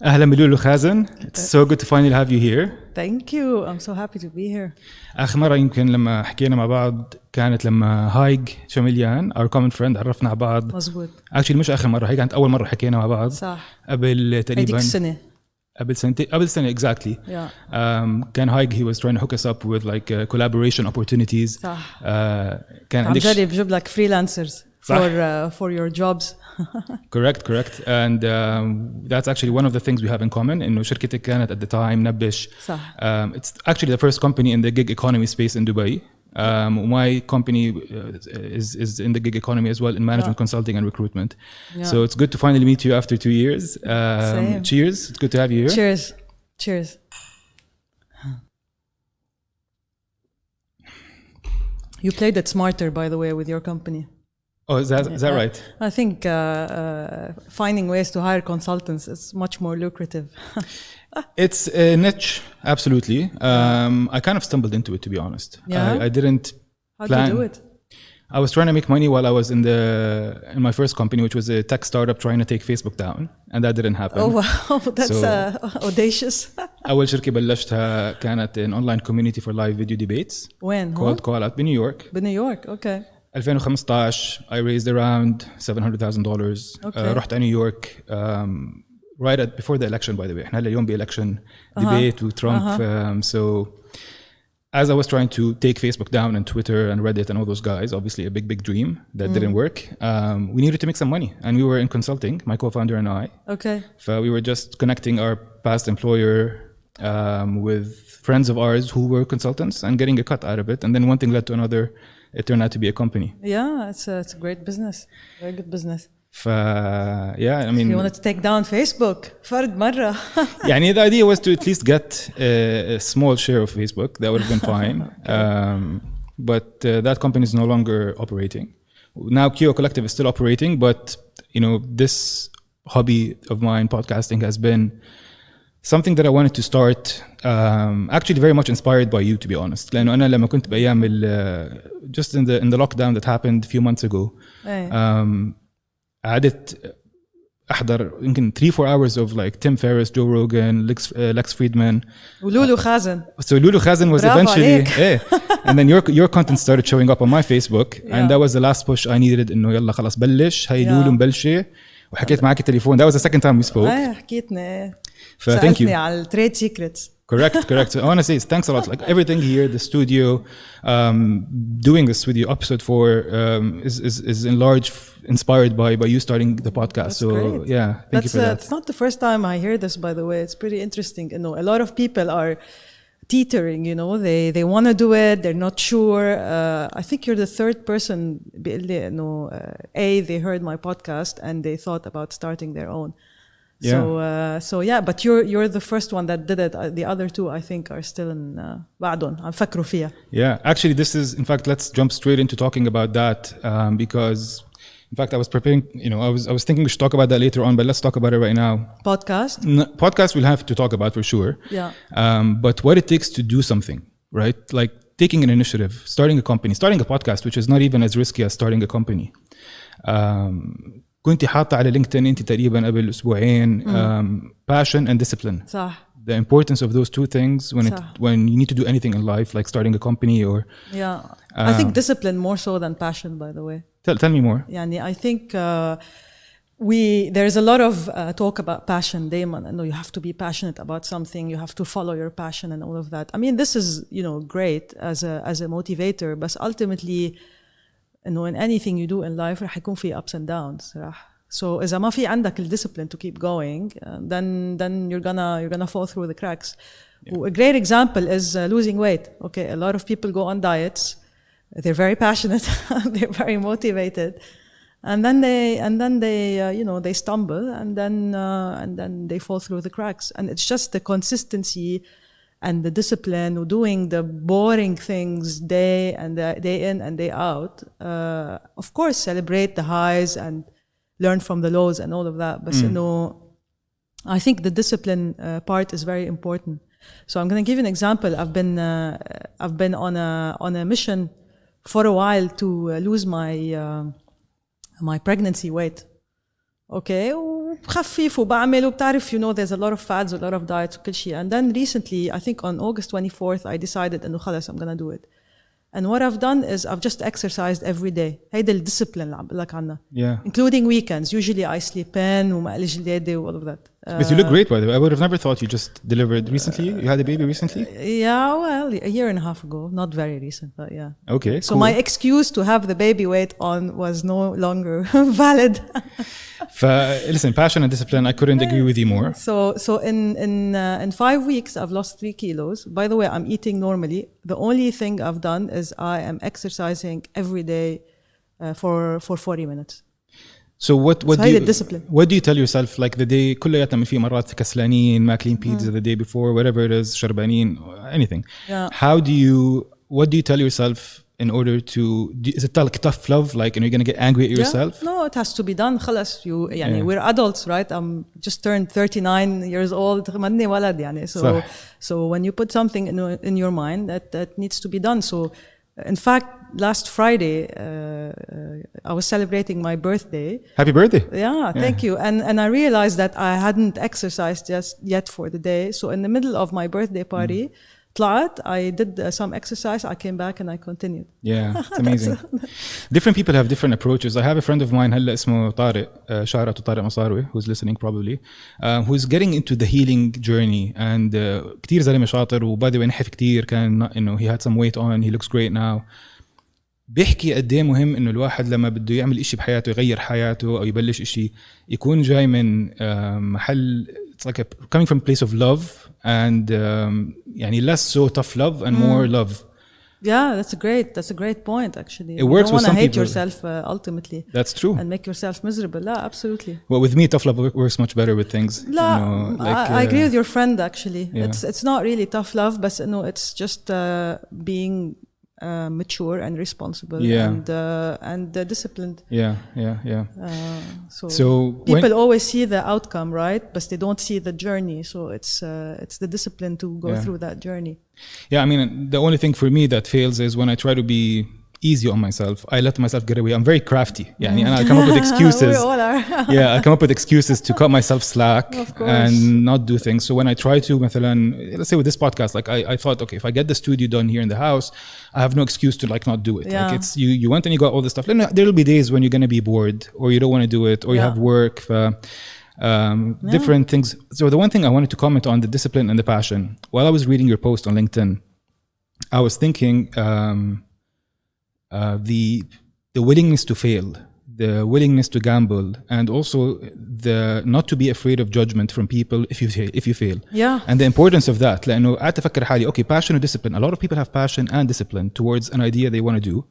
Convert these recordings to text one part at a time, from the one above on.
أهلا بلولو خازن. It's so good to finally have you here. Thank you. I'm so happy to be here. آخر مرة يمكن لما حكينا مع بعض كانت لما هايج شميليان our common friend عرفنا على بعض. مزبوط. Actually مش آخر مرة، هي كانت أول مرة حكينا مع بعض. صح. قبل تقريبا. هذيك السنة. قبل سنة exactly. Yeah. كان هايج he was trying to hook us up with like collaboration opportunities. صح. كان عم جرب بجيب لك freelancers for your jobs. Correct. And that's actually one of the things we have in common. إنه شركتك كانت at the time نبش. صح. It's actually the first company in the gig economy space in Dubai. My company is in the gig economy as well in management consulting and recruitment. Yeah. So it's good to finally meet you after 2 years. Same. Cheers. It's good to have you here. Cheers. You played it smarter, by the way, with your company. Oh, is that right? I think finding ways to hire consultants is much more lucrative. It's a niche, absolutely. I kind of stumbled into it, to be honest. Yeah? I didn't How plan. did you do it? I was trying to make money while I was in my first company, which was a tech startup trying to take Facebook down, and that didn't happen. Oh wow, that's audacious. أول شركة بلشتها كانت an online community for live video debates. When? Called Call Out بنيويورك. بنيويورك, okay. 2015 I raised around $700,000. Okay. رحت على نيويورك right before the election, by the way. احنا اليوم election debate with Trump. So as I was trying to take Facebook down and Twitter and Reddit and all those guys, obviously a big dream that didn't work. We needed to make some money, and we were in consulting, my co-founder and I. Okay. So we were just connecting our past employer with friends of ours who were consultants and getting a cut out of it. And then one thing led to another. It turned out to be a company. Yeah, it's a great business. Very good business. Yeah, I mean, you wanted to take down Facebook فرد مرة. يعني the idea was to at least get a small share of Facebook. That would have been fine. But that company is no longer operating. Now Kio Collective is still operating, but you know, this hobby of mine, podcasting, has been something that I wanted to start. Actually, very much inspired by you, to be honest. لأنه أنا لما كنت بأيام just in the lockdown that happened a few months ago. قعدت أحضر يمكن 3-4 hours of like Tim Ferriss, Joe Rogan, Lex Friedman. Loulou El Khazen. So Loulou Khazen was eventually, and then your content started showing up on my Facebook, and that was the last push I needed. إنه يلا خلاص بلش هاي لولو مبلشة وحكيت معك التليفون. That was the second time we spoke. حكيتنا. Thank you. على trade secrets. Correct. So I want to say thanks a lot. Like everything here, the studio, doing this with you, episode 4, is in large inspired by you starting the podcast. That's so great. Yeah, thank you for that. It's not the first time I hear this, by the way. It's pretty interesting. You know, a lot of people are teetering. You know, they want to do it. They're not sure. I think you're the third person. They heard my podcast and they thought about starting their own. Yeah. So yeah, but you're the first one that did it. The other two, I think, are still in بعدهم عم فكروا فيها. Yeah, actually, this is, in fact, let's jump straight into talking about that because, in fact, I was preparing. You know, I was thinking we should talk about that later on, but let's talk about it right now. Podcast. Podcast we'll have to talk about for sure. Yeah. But what it takes to do something, right? Like taking an initiative, starting a company, starting a podcast, which is not even as risky as starting a company. كنت حاطة على لينكدين انت تقريبا قبل اسبوعين passion and discipline. صح. The importance of those two things when you need to do anything in life, like starting a company or. Yeah, I think discipline more so than passion, by the way. Tell me more. يعني I think there's a lot of talk about passion. دايما إنه you have to be passionate about something, you have to follow your passion and all of that. I mean, this is great as a motivator, but ultimately. إنه in anything you do in life رح يكون في ups and downs صراحة. So إذا ما في عندك discipline to keep going, then you're gonna fall through the cracks. Yeah. A great example is losing weight. Okay, a lot of people go on diets. They're very passionate. They're very motivated, and then they stumble, and then they fall through the cracks. And it's just the consistency and the discipline of doing the boring things day in and day out. Of course, celebrate the highs and learn from the lows and all of that. But I think the discipline part is very important. So I'm going to give you an example. I've been on a mission for a while to lose my pregnancy weight. Okay, خفيف وبعمل وبتعرف there's a lot of fads, a lot of diets وكل شيء. And then recently, I think on August 24th, I decided إنه خلاص I'm gonna do it. And what I've done is I've just exercised every day. هيدا الديسيبلين اللي عم بقول لك عنها. Including weekends. Usually I sleep in وما قلي جلادي و all of that. But you look great, by the way. I would have never thought you just delivered recently. You had a baby recently? Yeah, well, a year and a half ago. Not very recent, but yeah. Okay, so my excuse to have the baby weight on was no longer valid. Listen, passion and discipline, I couldn't agree with you more. So in 5 weeks, I've lost 3 kilos. By the way, I'm eating normally. The only thing I've done is I am exercising every day for 40 minutes. So what do you tell yourself like the day كلياتنا فيه مرات كسلانين ماكلين pizza the day before whatever it is شربانين anything. What do you tell yourself in order to is it like tough love like you're going to get angry at yourself? No, it has to be done. خلاص we're adults, right? I'm just turned 39 years old. ماني ولد يعني. So when you put something in your mind that needs to be done. So in fact, last Friday, I was celebrating my birthday. Happy birthday. Yeah, thank you. And I realized that I hadn't exercised yet for the day. So in the middle of my birthday party, I did some exercise, I came back and I continued. Yeah, it's amazing. Different people have different approaches. I have a friend of mine هلا اسمه طارق شارع طارق مصاروي who's listening probably who's getting into the healing journey and كتير زلمة شاطر وبعد نحف كتير كان إنه he had some weight on, he looks great now. بيحكي قد ايه مهم انه الواحد لما بده يعمل اشي بحياته يغير حياته او يبلش اشي يكون جاي من محل it's like coming from a place of love and يعني less so tough love and more love. Yeah, that's a great point actually. It works with some people. You don't want to hate yourself ultimately. That's true. And make yourself miserable. Yeah, absolutely. Well, with me, tough love works much better with things. I agree with your friend actually. Yeah. It's not really tough love, but it's just being mature and responsible and disciplined. Yeah. So people always see the outcome, right? But they don't see the journey. So it's the discipline to go through that journey. Yeah, I mean, the only thing for me that fails is when I try to be easy on myself. I let myself get away. I'm very crafty. And I come up with excuses. We all are. I come up with excuses to cut myself slack and not do things. So when I try to, let's say with this podcast, like I thought, okay, if I get the studio done here in the house, I have no excuse to like not do it. Like it's you went and you got all this stuff. There will be days when you're going to be bored or you don't want to do it or you have work. Different things. So the one thing I wanted to comment on the discipline and the passion. While I was reading your post on LinkedIn, I was thinking the willingness to fail, the willingness to gamble, and also the not to be afraid of judgment from people if you fail. Yeah. And the importance of that. لأنه قاعد أفكر حالي, okay, passion and discipline. A lot of people have passion and discipline towards an idea they want to do,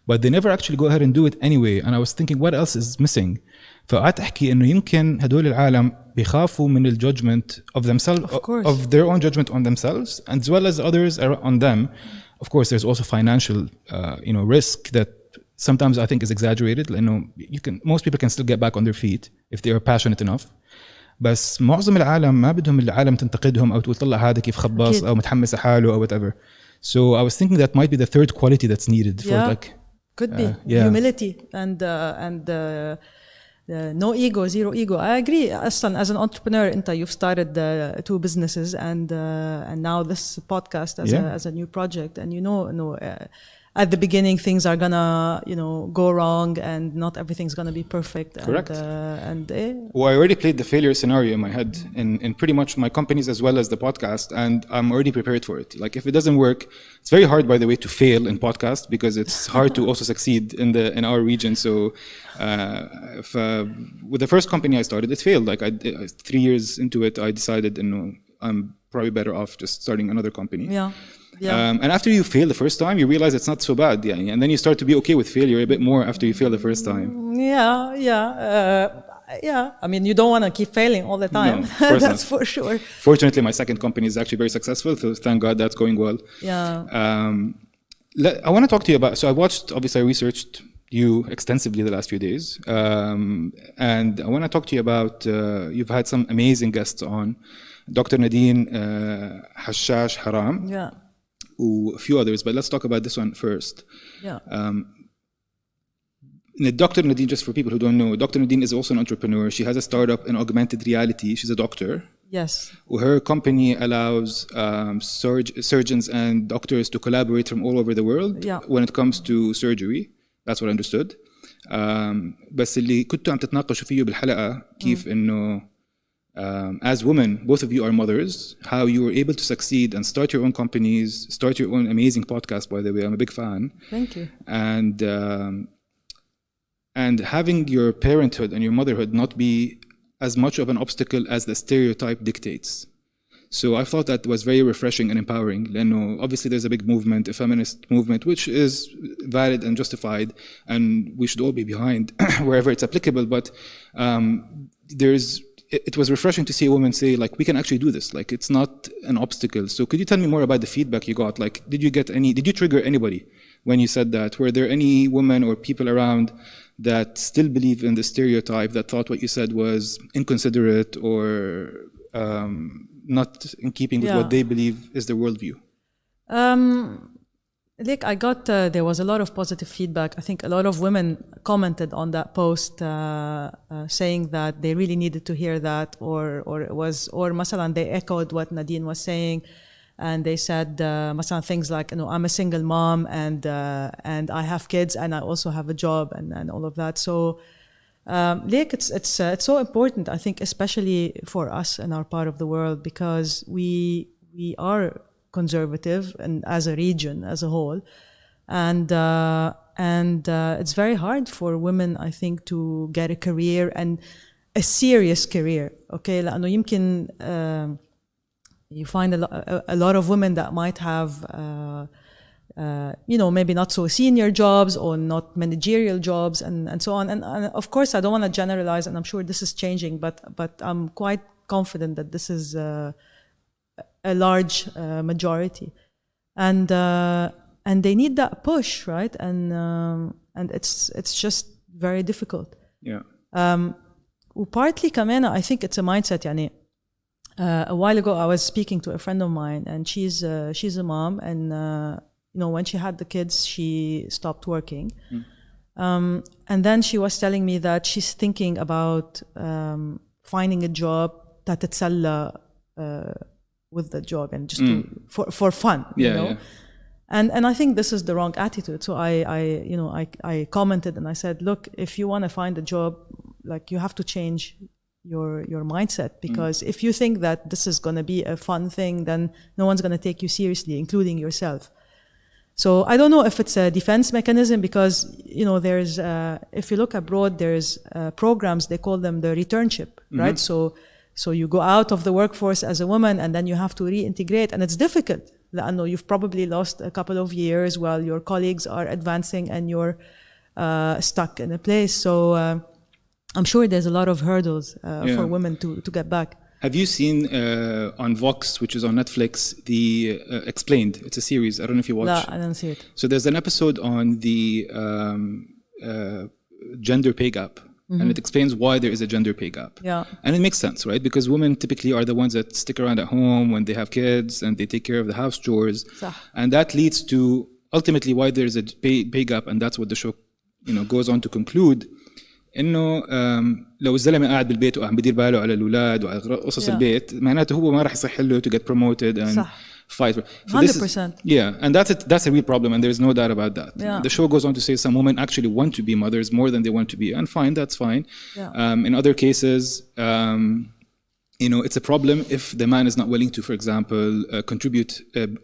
but they never actually go ahead and do it anyway. And I was thinking, what else is missing? فقعدت أحكي إنه يمكن هدول العالم بيخافوا من the judgment of themselves, of their own judgment on themselves, as well as others on them. Of course, there's also financial, risk that sometimes I think is exaggerated. لأنه most people can still get back on their feet if they are passionate enough. بس معظم العالم ما بدهم العالم تنتقدهم أو تقول طلع هذا كيف خباص أو متحمس حاله أو whatever. So I was thinking that might be the third quality that's needed for could be humility and no ego, zero ego. I agree. As an entrepreneur, you've started 2 businesses and now this podcast as a new project. And at the beginning things are gonna go wrong and not everything's gonna be perfect. Correct. Well, I already played the failure scenario in my head in pretty much my companies as well as the podcast, and I'm already prepared for it. Like if it doesn't work, it's very hard, by the way, to fail in podcast because it's hard to also succeed in our region. So with the first company I started, it failed. Like 3 years into it, I decided I'm probably better off just starting another company. And after you fail the first time, you realize it's not so bad. And then you start to be okay with failure a bit more after you fail the first time. I mean, you don't want to keep failing all the time. No, that's for sure. Fortunately, my second company is actually very successful. So thank God that's going well. I want to talk to you about, so I researched you extensively the last few days. And I want to talk to you about, you've had some amazing guests on. Dr. Nadine Hashash Haram. A few others, but let's talk about this one first. Dr. Nadine, just for people who don't know, Dr. Nadine is also an entrepreneur. She has a startup in augmented reality. She's a doctor. Yes. Her company allows surgeons and doctors to collaborate from all over the world when it comes to surgery. That's what I understood. بس اللي كنتوا عم تتناقشوا فيه بالحلقة كيف إنه as women, both of you are mothers, how you were able to succeed and start your own companies, start your own amazing podcast, by the way. I'm a big fan. Thank you. And having your parenthood and your motherhood not be as much of an obstacle as the stereotype dictates. So I thought that was very refreshing and empowering. Obviously there's a big movement, a feminist movement, which is valid and justified, and we should all be behind wherever it's applicable. But it was refreshing to see a woman say, like, we can actually do this. Like, it's not an obstacle. So could you tell me more about the feedback you got? Like, did you trigger anybody when you said that? Were there any women or people around that still believe in the stereotype, that thought what you said was inconsiderate or not in keeping with what they believe is their worldview? I got, there was a lot of positive feedback. I think a lot of women commented on that post saying that they really needed to hear that, or masalan, they echoed what Nadine was saying. And they said, masalan, things like, I'm a single mom and I have kids and I also have a job and all of that. So, it's so important, I think, especially for us in our part of the world, because we are conservative and as a region, as a whole. And it's very hard for women, I think, to get a career and a serious career. Okay, لأنه يمكن you find a lot of women that might have, maybe not so senior jobs or not managerial jobs and so on. And of course, I don't want to generalize, and I'm sure this is changing, but I'm quite confident that this is a large majority. And they need that push, right? And it's just very difficult. Yeah. وpartly كمان, I think it's a mindset. يعني, a while ago, I was speaking to a friend of mine, and she's a mom, and when she had the kids, she stopped working, and then she was telling me that she's thinking about finding a job that تتسلى with the job and just for fun, Yeah. And I think this is the wrong attitude. So I commented and I said, look, if you want to find a job, like, you have to change your mindset, because if you think that this is going to be a fun thing, then no one's going to take you seriously, including yourself. So I don't know if it's a defense mechanism, because there's if you look abroad, there's programs, they call them the returnship, right? So you go out of the workforce as a woman, and then you have to reintegrate, and it's difficult. لأنه you've probably lost a couple of years while your colleagues are advancing and you're stuck in a place. So I'm sure there's a lot of hurdles for women to get back. Have you seen on Vox, which is on Netflix, the Explained? It's a series. I don't know if you watch. No, I didn't see it. So there's an episode on the gender pay gap. And it explains why there is a gender pay gap. Yeah. And it makes sense, right? Because women typically are the ones that stick around at home when they have kids and they take care of the house chores. صح. And that leads to ultimately why there is a pay gap, and that's what the show goes on to conclude. انه لو الزلمه قاعد بالبيت وعم بدير باله على الاولاد وعلى قصص البيت معناته هو ما راح يصح له to get promoted and fight. So 100%. And that's a real problem, and there's no doubt about that. The show goes on to say some women actually want to be mothers more than they want to be, and fine, that's fine. In other cases, it's a problem if the man is not willing to, for example, contribute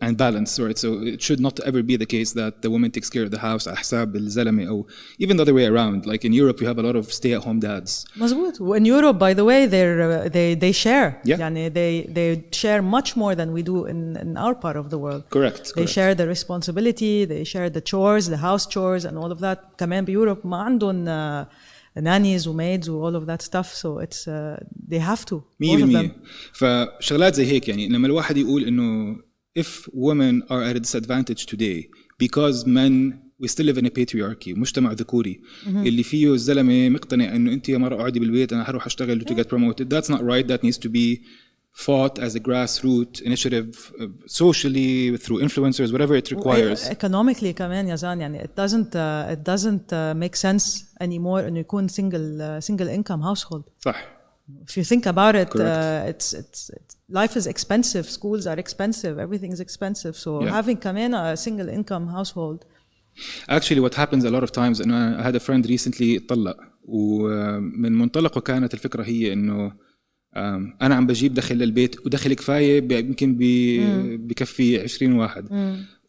and balance, right? So it should not ever be the case that the woman takes care of the house على حساب الزلمة, or even the other way around. Like in Europe, you have a lot of stay-at-home dads. مزبوط. In Europe, by the way, they share. Yeah. يعني they share much more than we do in our part of the world. Correct. They share the responsibility, they share the chores, the house chores, and all of that. كمان بيوروب ما عندهم nannies ومaids all of that stuff, so it's they have to. 100%. فشغلات زي هيك يعني لما الواحد يقول إنه if women are at a disadvantage today because men we still live in a patriarchy مجتمع ذكوري اللي فيه الزلمة مقتنع إنه أنت يا مرة قاعدة بالبيت أنا هروح أشتغل to get promoted. That's not right. That needs to be fought as a grassroots initiative socially through influencers, whatever it requires. Economically كمان يا زان يعني it doesn't make sense anymore إنه يكون single income household. صح. If you think about it, it's life is expensive, schools are expensive, everything is expensive. So having كمان a single income household. Actually what happens a lot of times إنه I had a friend recently اتطلق ومن منطلقه كانت الفكرة هي إنه أنا عم بجيب دخل للبيت ودخل كفاية يمكن بكفي 20 واحد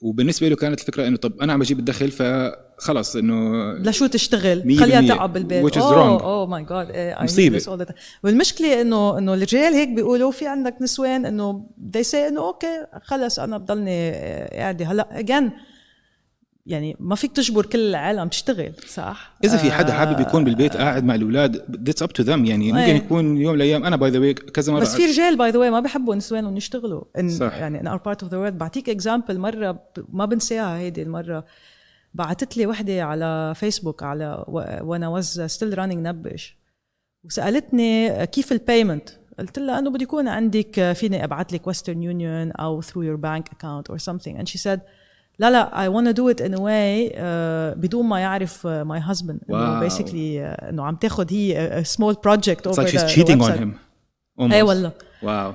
وبالنسبة له كانت الفكرة إنه طب أنا عم بجيب الدخل فخلص إنه لا شو تشتغل خليها تعب بالبيت. which is wrong. Oh my God, I مصيبة. all the time. والمشكلة إنه الرجال هيك بيقولوا في عندك نسوان إنه they say إنه أوكي خلص أنا بضلني قاعدة هلا again يعني ما فيك تجبر كل العالم تشتغل صح. إذا في حدا حابب يكون بالبيت قاعد مع الأولاد that's up to them يعني ممكن يكون يوم الأيام أنا by the way كذا مرة بس في رجال by the way ما بيحبوا نسوانهم يشتغلوا يعني in our part of the world. بعطيك example مرة ما بنساها هيدي المرة بعتت لي وحدة على فيسبوك على وانا was still running نبش وسألتني كيف البيمنت. قلت لها أنه بدي يكون عندك فيني أبعت لك Western Union أو through your bank account or something and she said لا I want to do it in a way بدون ما يعرف my husband. Wow. Basically إنه عم تاخد هي a small project over it's like she's the cheating website. on him. Almost. أي والله. Wow.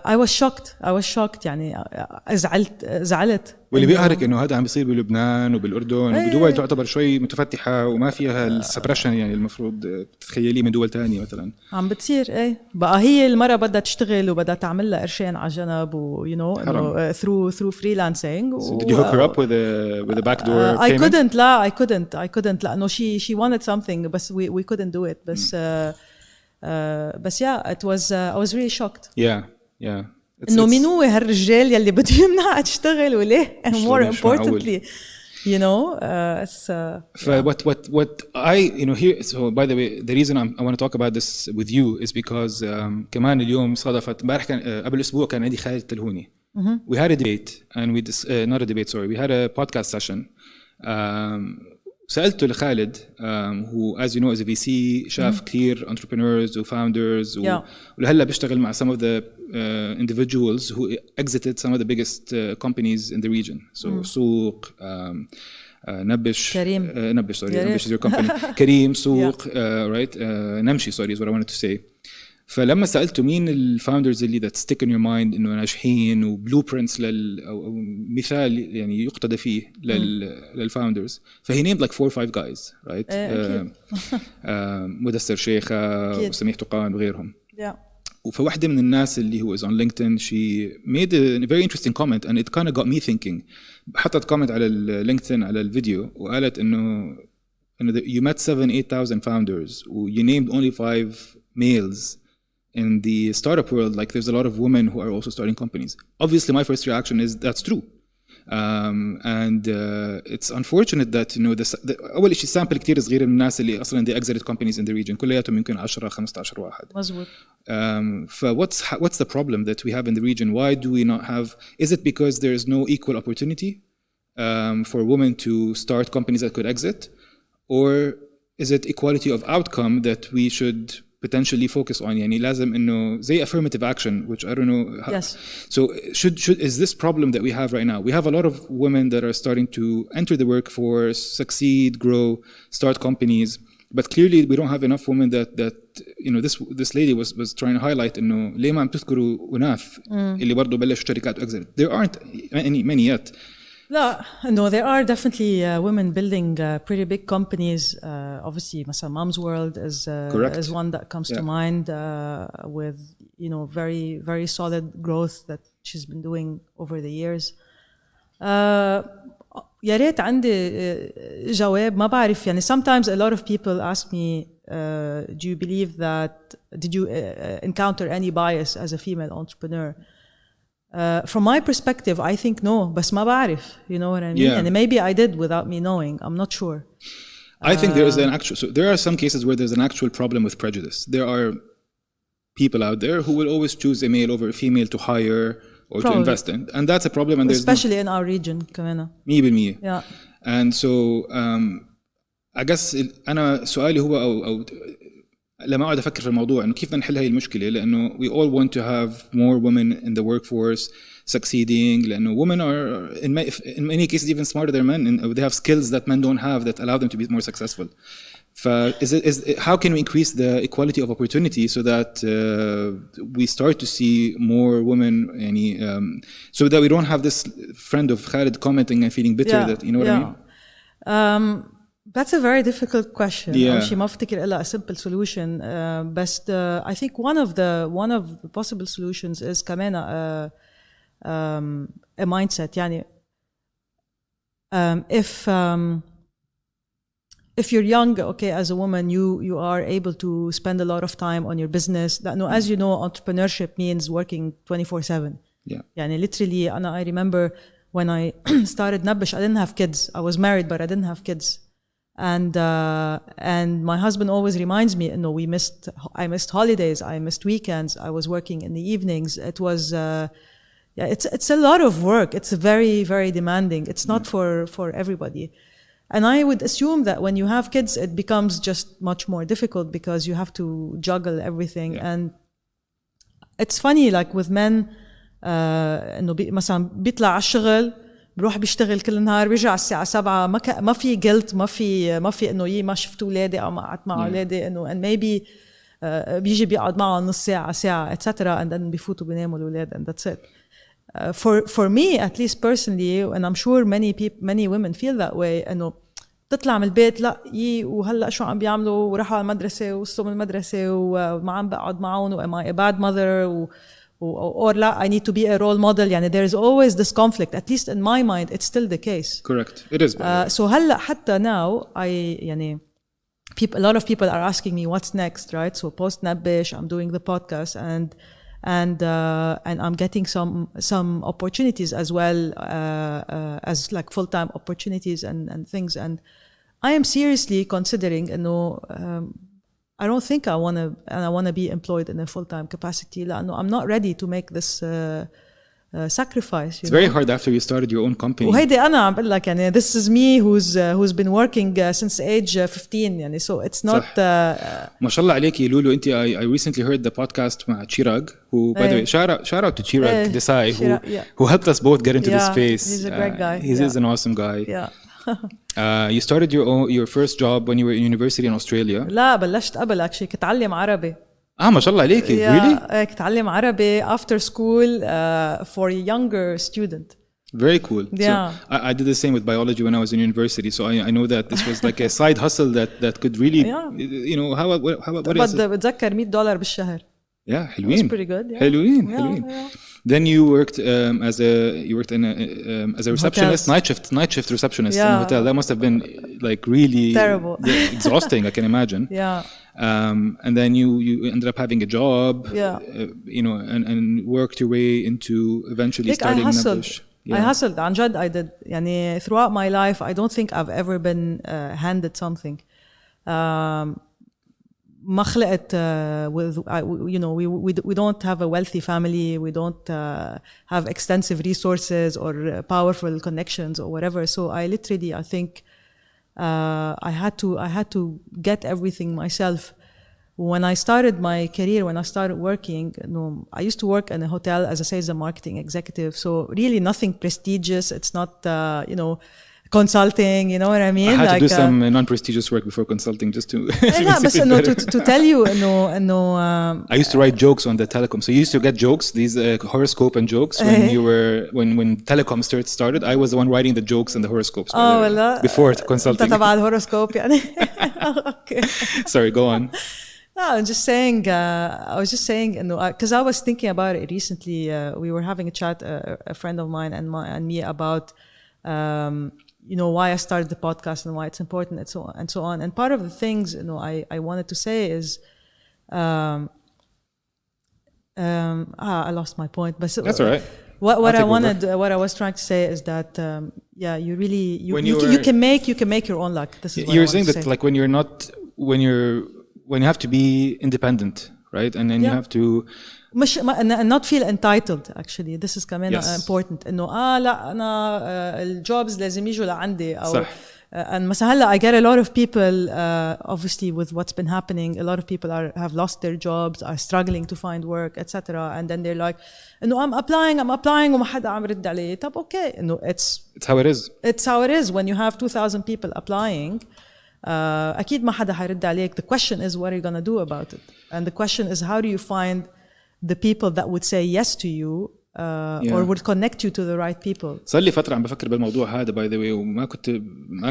I was shocked يعني زعلت. واللي بيقهرك إنه هذا عم بيصير بلبنان وبالأردن وبدول تعتبر شوي متفتحة وما فيها السبريشن يعني المفروض تتخيليه من دول تانية مثلا. عم بتصير بقى هي المرة بدها تشتغل وبدها تعمل لها قرشين على جنب و you know إنه through freelancing. So did you hook her up with a backdoor I payment? I couldn't لأنه she wanted something بس we couldn't do it بس yeah it was I was really shocked. Yeah. إنه مين هو هالرجال يلي بده يمنع تشتغل وليه and more importantly you know it's what I you know here so by the way the reason I want to talk about this with you is because كمان اليوم صادفت امبارح كان قبل أسبوع كان عندي خالد تلهوني. We had a debate and not a debate sorry we had a podcast session. سألته لخالد who as you know is a VC شاف كثير entrepreneurs و founders ولهلا بيشتغل مع some of the individuals who exited some of the biggest companies in the region. So سوق نبش كريم نبش is your company كريم سوق right نمشي sorry is what I wanted to say. فلما سألته مين الفاوندرز اللي that stick in your mind إنه ناجحين وبلوبرنتس أو مثال يعني يقتدى فيه للفاوندرز فهي named like 4 or 5 guys right مدثر شيخة وسميح تقان وغيرهم. فواحدة من الناس اللي هو is on LinkedIn she made a very interesting comment and it kind of got me thinking. حطت comment على LinkedIn على الفيديو وقالت إنه you met 7,000-8,000 founders you named only 5 males. In the startup world, like there's a lot of women who are also starting companies. Obviously, my first reaction is that's true, and it's unfortunate that you know أول شيء sample كتير صغير من الناس اللي أصلاً they exited companies in the region. كلياتهم يمكن 10-15 واحد. مزبوط. What's the problem that we have in the region? Why do we not have? Is it because there is no equal opportunity for women to start companies that could exit, or is it equality of outcome that we should potentially focus on يعني لازم إنه زي affirmative action which I don't know how, yes. So should is this problem that we have right now? We have a lot of women that are starting to enter the workforce, succeed, grow, start companies, but clearly we don't have enough women that you know this lady was trying to highlight إنه ليه ما عم تذكروا أناث اللي برضو بلشوا شركات وأكزت. There aren't many yet. No, there are definitely women building pretty big companies. Obviously, مثلا Mom's World is one that comes to mind with you know very very solid growth that she's been doing over the years. يا ريت عندي جواب ما بعرف يعني sometimes a lot of people ask me do you believe that did you encounter any bias as a female entrepreneur? From my perspective, I think no, بس ما بعرف, you know what I mean? And maybe I did without me knowing. I'm not sure. I think there is there are some cases where there's an actual problem with prejudice. There are people out there who will always choose a male over a female to hire or to invest in, and that's a problem. And especially in our region, كمان. 100%. Yeah. And so I guess أنا سؤالي هو أو لما أقعد أفكر في الموضوع إنه كيف بدنا نحل هاي المشكلة لأنه we all want to have more women in the workforce succeeding لأنه women are in many cases even smarter than men and they have skills that men don't have that allow them to be more successful. How can we increase the equality of opportunity so that we start to see more women so that we don't have this friend of Khalid commenting and feeling bitter that you know what I mean? That's a very difficult question. Yeah. ما افتكر إلا a simple solution. But I think one of the possible solutions is كمان a mindset. يعني if you're young, okay, as a woman, you are able to spend a lot of time on your business. No, as you know, entrepreneurship means working 24/7. Yeah. يعني literally, I remember when I started Nabish, I didn't have kids. I was married, but I didn't have kids. And my husband always reminds me, I missed holidays, I missed weekends, I was working in the evenings. It was, it's a lot of work. It's very, very demanding. It's not for everybody. And I would assume that when you have kids, it becomes just much more difficult because you have to juggle everything. Yeah. And it's funny, like with men, إنه مثلا بيطلع على الشغل بروح بيشتغل كل النهار بيرجع الساعة 7 ما في guilt ما في إنه ما شفت أولادي أو ما قعدت مع أولادي إنه and maybe بيجي بيقعد معهم نص ساعة etc. and then بيفوتوا بيناموا الأولاد and that's it. For me at least personally and I'm sure many women feel that way إنه تطلع من البيت لا وهلا شو عم بيعملوا وراحوا على المدرسة وصلوا من المدرسة وما عم بقعد معهم am I a bad mother or لا I need to be a role model. يعني there is always this conflict. At least in my mind it's still the case. Correct. It is. So هلا حتى now يعني a lot of people are asking me what's next, right? So post Nabish, I'm doing the podcast and I'm getting some opportunities as well as like full-time opportunities and things. And I am seriously considering I don't think I want to be employed in a full-time capacity. لأنه I'm not ready to make this sacrifice. It's very hard after you started your own company. وهيدي أنا عم بقول لك يعني this is me who's been working since age 15 يعني so it's not. ما شاء الله عليكي لولو أنت I recently heard the podcast مع Chirag who by the way shout out to Chirag Desai who helped us both get into this space. He's a great guy. He's an awesome guy. Yeah. You started your first job when you were in university in Australia. لا بلشت قبل actually كنت أتعلم عربي. ما شاء الله عليكي. Really? كنت أتعلم عربي after school for a younger student. Very cool. Yeah. So I did the same with biology when I was in university. So I know that this was like a side hustle that could really you know how what is it? بتذكر $100 بالشهر. Yeah, حلوين. That's pretty good. Yeah. حلوين. Yeah. Then you worked as a receptionist, night shift receptionist in a hotel. That must have been like really terrible, exhausting. I can imagine. Yeah. And then you ended up having a job. Yeah. You know, and worked your way into eventually starting Nabish. I hustled. عن جد I did. يعني throughout my life, I don't think I've ever been handed something. ما خلقت with you know we don't have a wealthy family, we don't have extensive resources or powerful connections or whatever. So I literally I think I had to get everything myself. When I started my career, when I started working, I used to work in a hotel as a sales and marketing executive. So really nothing prestigious. It's not you know consulting, you know what I mean? I had to do some non-prestigious work before consulting just to to tell you I used to write jokes on the telecom. So you used to get jokes, these horoscope and jokes when telecom started. I was the one writing the jokes and the horoscopes before consulting. تبع الهوروسكوب يعني. Okay. Sorry, go on. No, I'm just saying, I was just saying, because I was thinking about it recently. We were having a chat, a friend of mine and me about you know why I started the podcast and why it's important and so on. And part of the things I wanted to say is I lost my point, but that's all right. What I was trying to say is that you really you can make your own luck. This is what you're saying that like when you have to be independent, right? And then you have to and not feel entitled. Actually, this is كمان important. إنه لا أنا الجوبز لازم يجوا لعندي أو صح. and مثلا هلا I get a lot of people obviously with what's been happening, a lot of people have lost their jobs, are struggling to find work, etc. And then they're like, إنه I'm applying وما حدا عم يرد علي. طب okay, إنه it's how it is. It's how it is when you have 2,000 people applying. أكيد ما حدا حيرد عليك. The question is what are you gonna do about it? And the question is how do you find the people that would say yes to you or would connect you to the right people. صار لي فترة عم بفكر بالموضوع هذا by the way وما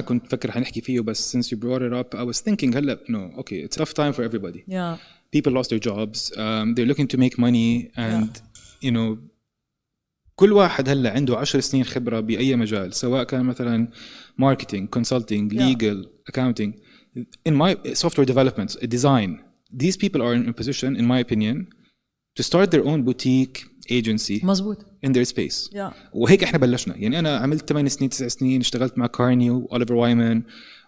كنت فكر حنحكي فيه بس since you brought it up I was thinking هلا okay it's a tough time for everybody. Yeah. People lost their jobs. They're looking to make money and كل واحد هلا عنده 10 سنين خبرة بأي مجال سواء كان مثلا marketing, consulting, legal, accounting, in my software development, design. These people are in a position in my opinion to start their own boutique agency مزبوط. in their space. Yeah. وهيك احنا بلشنا يعني انا عملت 8 سنين 9 سنين اشتغلت مع كارني وأوليفر وايمان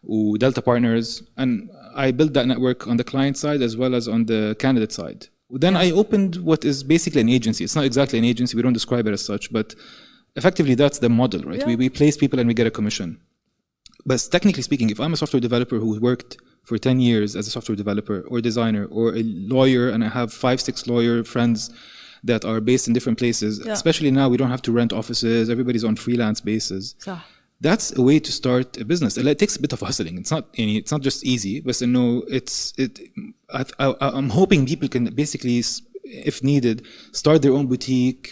ودلتا بارتنرز and I built that network on the client side as well as on the candidate side. Then I opened what is basically an agency. It's not exactly an agency, we don't describe it as such, but effectively that's the model, right? Yeah. We place people and we get a commission. But technically speaking, if I'm a software developer who worked for 10 years as a software developer or designer or a lawyer and I have 5-6 lawyer friends that are based in different places, especially now we don't have to rent offices, everybody's on freelance basis. صح. That's a way to start a business. It takes a bit of hustling. It's not just easy, but I'm hoping people can basically, if needed, start their own boutique,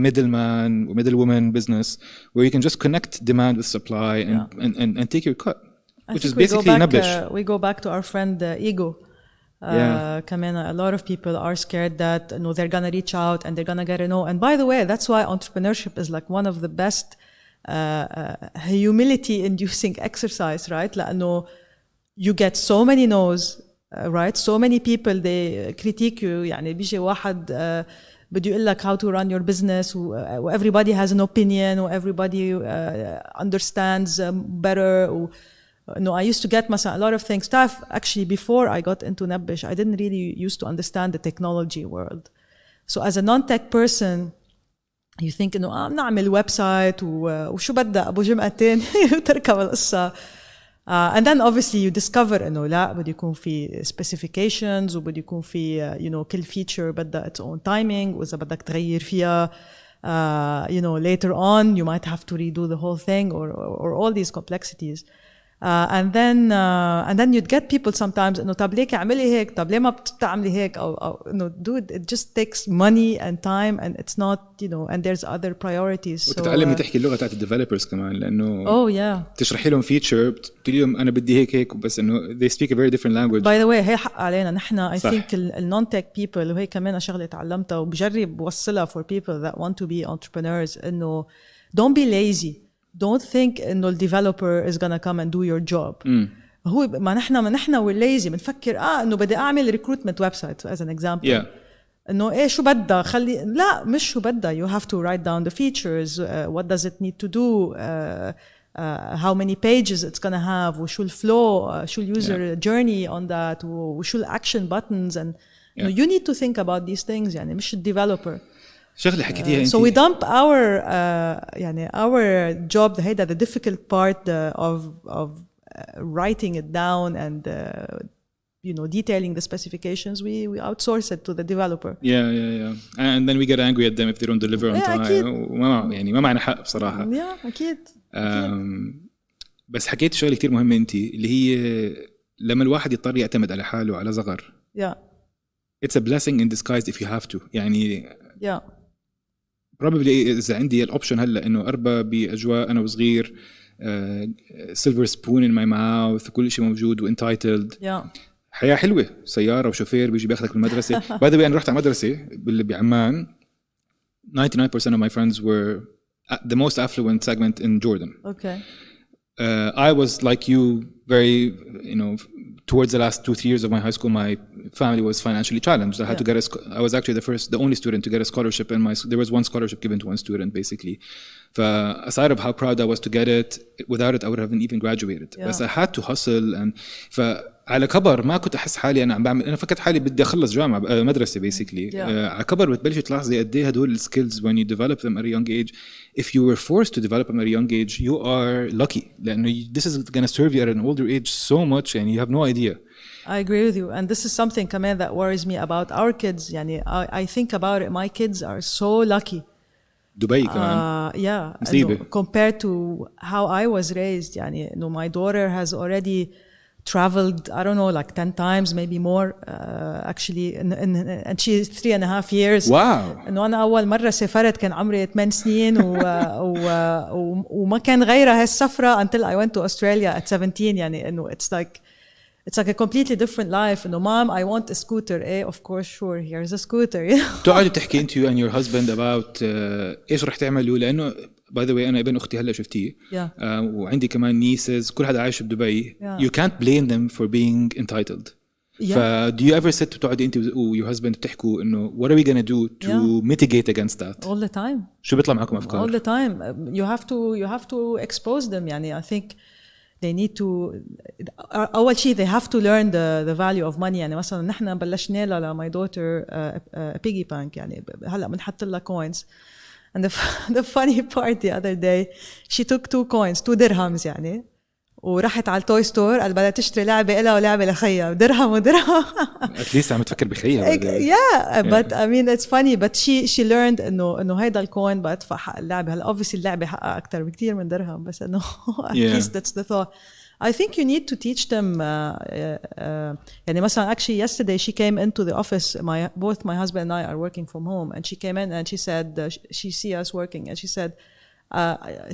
middleman or middlewoman business where you can just connect demand with supply and take your cut, which is basically nabbish. We go back to our friend Ego. كمان a lot of people are scared that they're gonna reach out and they're gonna get a no. And by the way, that's why entrepreneurship is like one of the best humility inducing exercise, right? لأنه you get so many no's, right? So many people they critique you. يعني بيجي واحد بده يقول لك how to run your business و everybody has an opinion و everybody understands better. I used to get a lot of things. Actually, before I got into Nabbish, I didn't really used to understand the technology world. So as a non-tech person, you think نعمل ويب سايت وشو بدأ أبو جمعتين وتركب القصة. And then obviously you discover لا بده يكون في specifications وبده يكون في كل feature بدها its own timing وإذا بدك تغير فيها later on you might have to redo the whole thing or all these complexities. And then you'd get people sometimes طب ليك اعملي هيك طب ليه ما بتعملي هيك أو dude it just takes money and time and it's not and there's other priorities. وتتعلمي تحكي اللغة تاعت الديفلوبرز كمان لأنه تشرحي لهم فيتشر بتقولي لهم أنا بدي هيك بس إنه they speak a very different language. By the way هي حق علينا نحن I think non-tech people وهي كمان شغلة تعلمتها وبجرب وصلها for people that want to be entrepreneurs إنه don't be lazy. Don't think إنه developer is gonna come and do your job. هو ما نحن we're lazy بنفكر إنه بدي أعمل recruitment website as an example. Yeah. إنه شو بدها خلي لا مش شو بدها you have to write down the features what does it need to do how many pages it's gonna have وشو الفلو شو user journey on that وشو action buttons and you need to think about these things يعني مش developer. شغله حكيتيها انت. So we dump our job هيدا the difficult part of writing it down and detailing the specifications we outsource it to the developer. Yeah. And then we get angry at them if they don't deliver on time. ما معنا حق بصراحة. أكيد. بس حكيت شغله كتير مهمة انت اللي هي لما الواحد يضطر يعتمد على حاله على صغر. Yeah. It's a blessing in disguise if you have to. يعني. Yeah. probably إذا عندي الأوبشن هلا إنه أربى بأجواء أنا وصغير silver spoon in my mouth كل شيء موجود و entitled. حياة حلوة سيارة وشوفير بيجي بياخدك من المدرسة. by the way أنا رحت على مدرسة بعمان 99% of my friends were the most affluent segment in Jordan. Okay. I was like you very towards the last 2-3 years of my high school, my family was financially challenged. I had to get I was actually the only student to get a scholarship, and there was one scholarship given to one student, basically. Aside of how proud I was to get it, without it, I would have even graduated. But I had to hustle, and على كبر ما كنت احس حالي انا عم بعمل، انا فكرت حالي بدي اخلص جامعه مدرسه بيسيكلي. على كبر بتبلش تلاحظي قد ايه هدول السكيلز when you develop them at a young age. If you were forced to develop them at a young age you are lucky لانه this is going to serve you at an older age so much and you have no idea. I agree with you, and this is something كمان that worries me about our kids. يعني I think about it, my kids are so lucky. دبي كمان. Yeah, مصيبة. compared to how I was raised. يعني إنه my daughter has already traveled, I don't know, like 10 times, maybe more, actually, and she's 3.5 years. Wow. إنه أنا أول مرة سافرت كان عمري 8 سنين وما كان غيرها هالسفرة until I went to Australia at 17. يعني إنه it's like a completely different life. No, Mom, I want a scooter. Of course, sure, here's a scooter. تقعدوا تحكي انت and your husband about ايش رح تعملوا؟ لانه by the way انا ابن اختي هلا شفتيه. وعندي كمان nieces، كل حدا عايش بدبي. You can't blame them for being entitled. ف do you ever sit تقعدي انت و your husband تحكوا انه what are we gonna do to mitigate against that? All the time. شو بيطلع معكم افكار؟ All the time. You have to expose them. يعني I think they need to أول شيء they have to learn the value of money. يعني مثلا نحن بلشنا لها my daughter piggy bank. يعني هلا بنحط لها coins, and the funny part the other day she took 2 coins 2 درهمز يعني ورحت على التوي ستور قال بدها تشتري لعبة إلها ولعبة لخيها درهم ودرهم. at least عم تفكر بخيها. yeah but I mean it's funny but she learned إنه هيدا الكوين بدفع حق اللعبة. هلا obviously اللعبة حقها أكتر بكتير من درهم بس إنه at least that's the thought. I think you need to teach them. يعني مثلا actually yesterday she came into the office. Both my husband and I are working from home, and she came in and she said she see us working and she said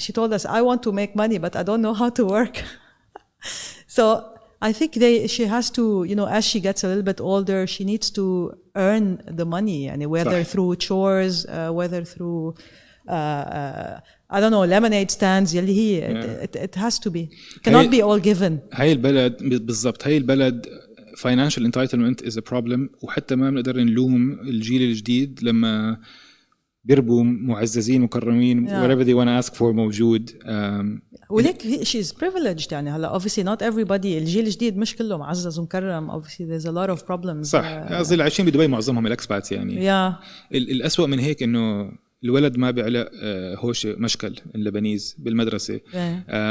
she told us I want to make money but I don't know how to work. So I think she has to, you know, as she gets a little bit older she needs to earn the money. يعني whether through chores, whether through I don't know lemonade stands يلي هي it has to be, cannot be all given. هاي البلد بالضبط، هاي البلد financial entitlement is a problem. وحتى ما بنقدر نلوم الجيل الجديد لما بيربوا معززين مكرمين whatever they want to ask for موجود. وليك she's privileged. يعني هلا obviously not everybody الجيل الجديد مش كله معزز ومكرم. obviously there's a lot of problems. صح. قصدي اللي عايشين بدبي معظمهم الاكسباتس يعني. الأسوأ من هيك انه الولد ما بيعلق هوش مشكل اللبنيز بالمدرسة.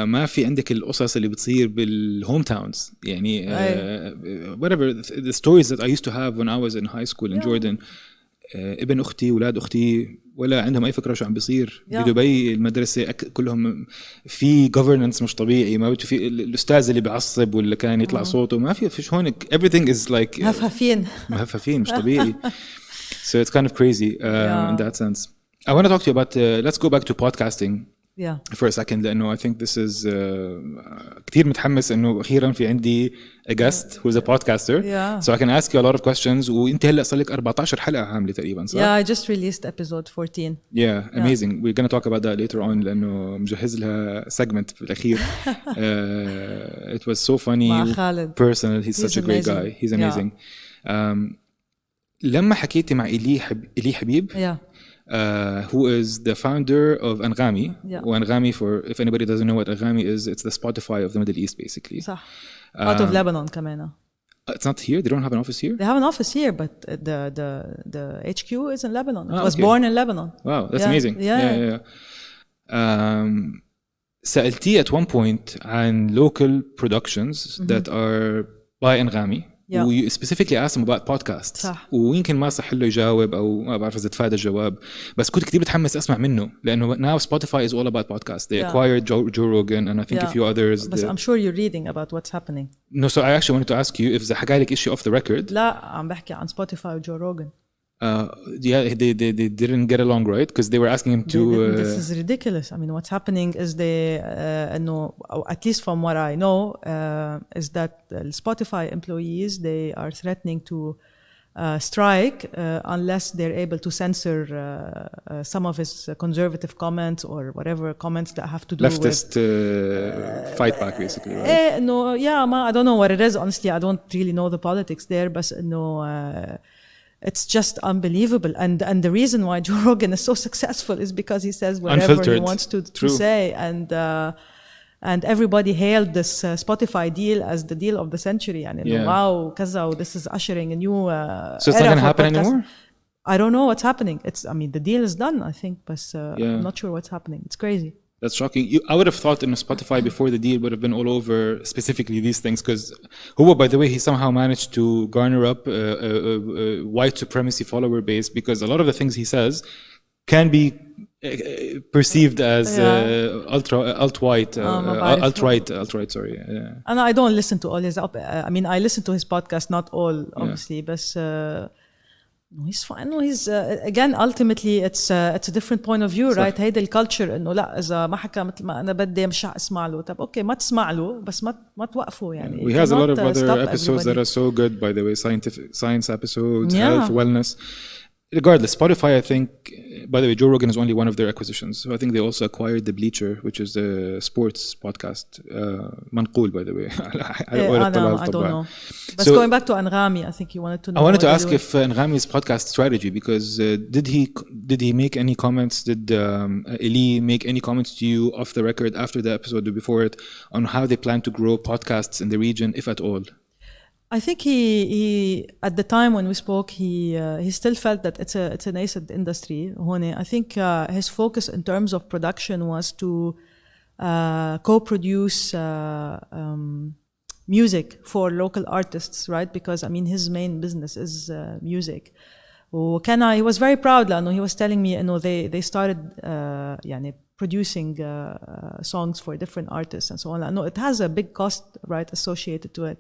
ما في عندك القصص اللي بتصير بالهوم تاونز يعني. whatever the stories that I used to have when I was in high school in Jordan. ابن أختي ولاد أختي ولا عندهم أي فكرة شو عم بيصير بدبي. المدرسة كلهم في governance مش طبيعي. ما في الأستاذ اللي بيعصب ولا كان يطلع صوته ما فيش هونك. everything is like مهففين مش طبيعي. So it's kind of crazy in that sense. I want to talk to you about let's go back to podcasting for a second لأنه I think this is كتير متحمس إنه أخيرا في عندي a guest who's a podcaster so I can ask you a lot of questions. وأنت هلأ صار لك 14 حلقة عاملة تقريبا صح؟ Yeah, I just released episode 14. Amazing. We're going to talk about that later on لأنه مجهز لها segment في الأخير. It was so funny personal. He's such a great guy. He's amazing. لما حكيتي مع إلي حبيب who is the founder of Anghami. وأنغامي for if anybody doesn't know what Anghami is, it's the Spotify of the Middle East basically. صح. Out of Lebanon كمان. It's not here. They don't have an office here. They have an office here, but the HQ is in Lebanon. It was born in Lebanon. Wow, that's amazing. Yeah. سألتي at one point عن local productions that are by Anghami. و specifically asked him about podcasts. صح. ويمكن ما صح له يجاوب أو ما بعرف إذا تفادى الجواب بس كنت كتير بتحمس أسمع منه لأنه now Spotify is all about podcasts. They acquired Joe Rogan and I think a few others. But I'm sure you're reading about what's happening. No, so I actually wanted to ask you if حكى لك إشي off the record. لا عم بحكي عن Spotify و Joe Rogan. They didn't get along, right? Because they were asking him to. This is ridiculous. I mean, what's happening is they, at least from what I know, is that Spotify employees they are threatening to strike unless they're able to censor some of his conservative comments or whatever comments that have to do leftist fight back, basically. Right? No, I don't know what it is. Honestly, I don't really know the politics there, but no. It's just unbelievable, and the reason why Joe Rogan is so successful is because he says whatever he wants to say, and and everybody hailed this Spotify deal as the deal of the century. يعني wow كذا, this is ushering a new so it's not going to happen anymore? I don't know what's happening. I mean, the deal is done, I think, but I'm not sure what's happening. It's crazy. That's shocking. I would have thought Spotify before the deal would have been all over specifically these things, because by the way, he somehow managed to garner up a white supremacy follower base, because a lot of the things he says can be perceived as alt-right, sorry. And I don't listen to all his I mean, I listen to his podcast, not all, obviously, but he's fine. No, he's again, ultimately it's a different point of view, right? هيدا الكالتشر انه لا اذا ما حكى مثل ما انا بدي مش اسمع له. طب اوكي ما تسمع له بس ما توقفوا يعني. We has a lot of other episodes that are so good, by the way, science episodes, health, wellness. Regardless, Spotify, I think, by the way, Joe Rogan is only one of their acquisitions. So I think they also acquired The Bleacher, which is a sports podcast. منقول, by the way. I don't know. But going back to Anghami, I think you wanted to know. I wanted to ask if Anghami's podcast strategy, because did he make any comments? Did Eli make any comments to you off the record after the episode or before it on how they plan to grow podcasts in the region, if at all? I think he at the time when we spoke, he still felt that it's a nascent industry. I think his focus in terms of production was to co-produce music for local artists, right? Because I mean his main business is music. He was very proud لأنه he was telling me they started يعني producing songs for different artists and so on. No, it has a big cost, right, associated to it.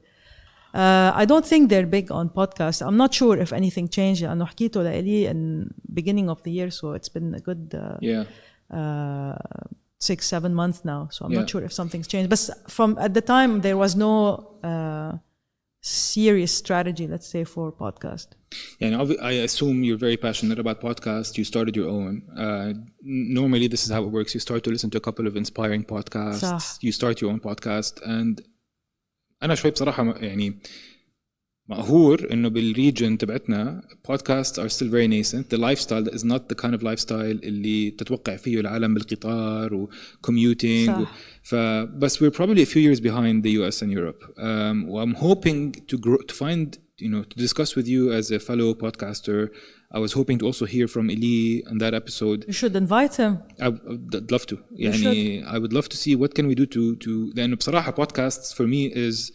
I don't think they're big on podcasts. I'm not sure if anything changed. أنه حكيته لإلي in beginning of the year, so it's been a good 6-7 months now. So I'm not sure if something's changed. But from at the time, there was no serious strategy, let's say, for podcast. Yeah, I assume you're very passionate about podcasts. You started your own. Normally, this is how it works. You start to listen to a couple of inspiring podcasts. صح. You start your own podcast, and أنا شوي بصراحة يعني مقهور إنه بالريجن تبعتنا podcasts are still very nascent. The lifestyle is not the kind of lifestyle اللي تتوقع فيه العالم بالقطار و commuting. بس we're probably a few years behind the US and Europe. I'm hoping to find, to discuss with you as a fellow podcaster. I was hoping to also hear from Eli on that episode. You should invite him. I'd love to. يعني I would love to see what can we do to لأنه بصراحة podcasts for me is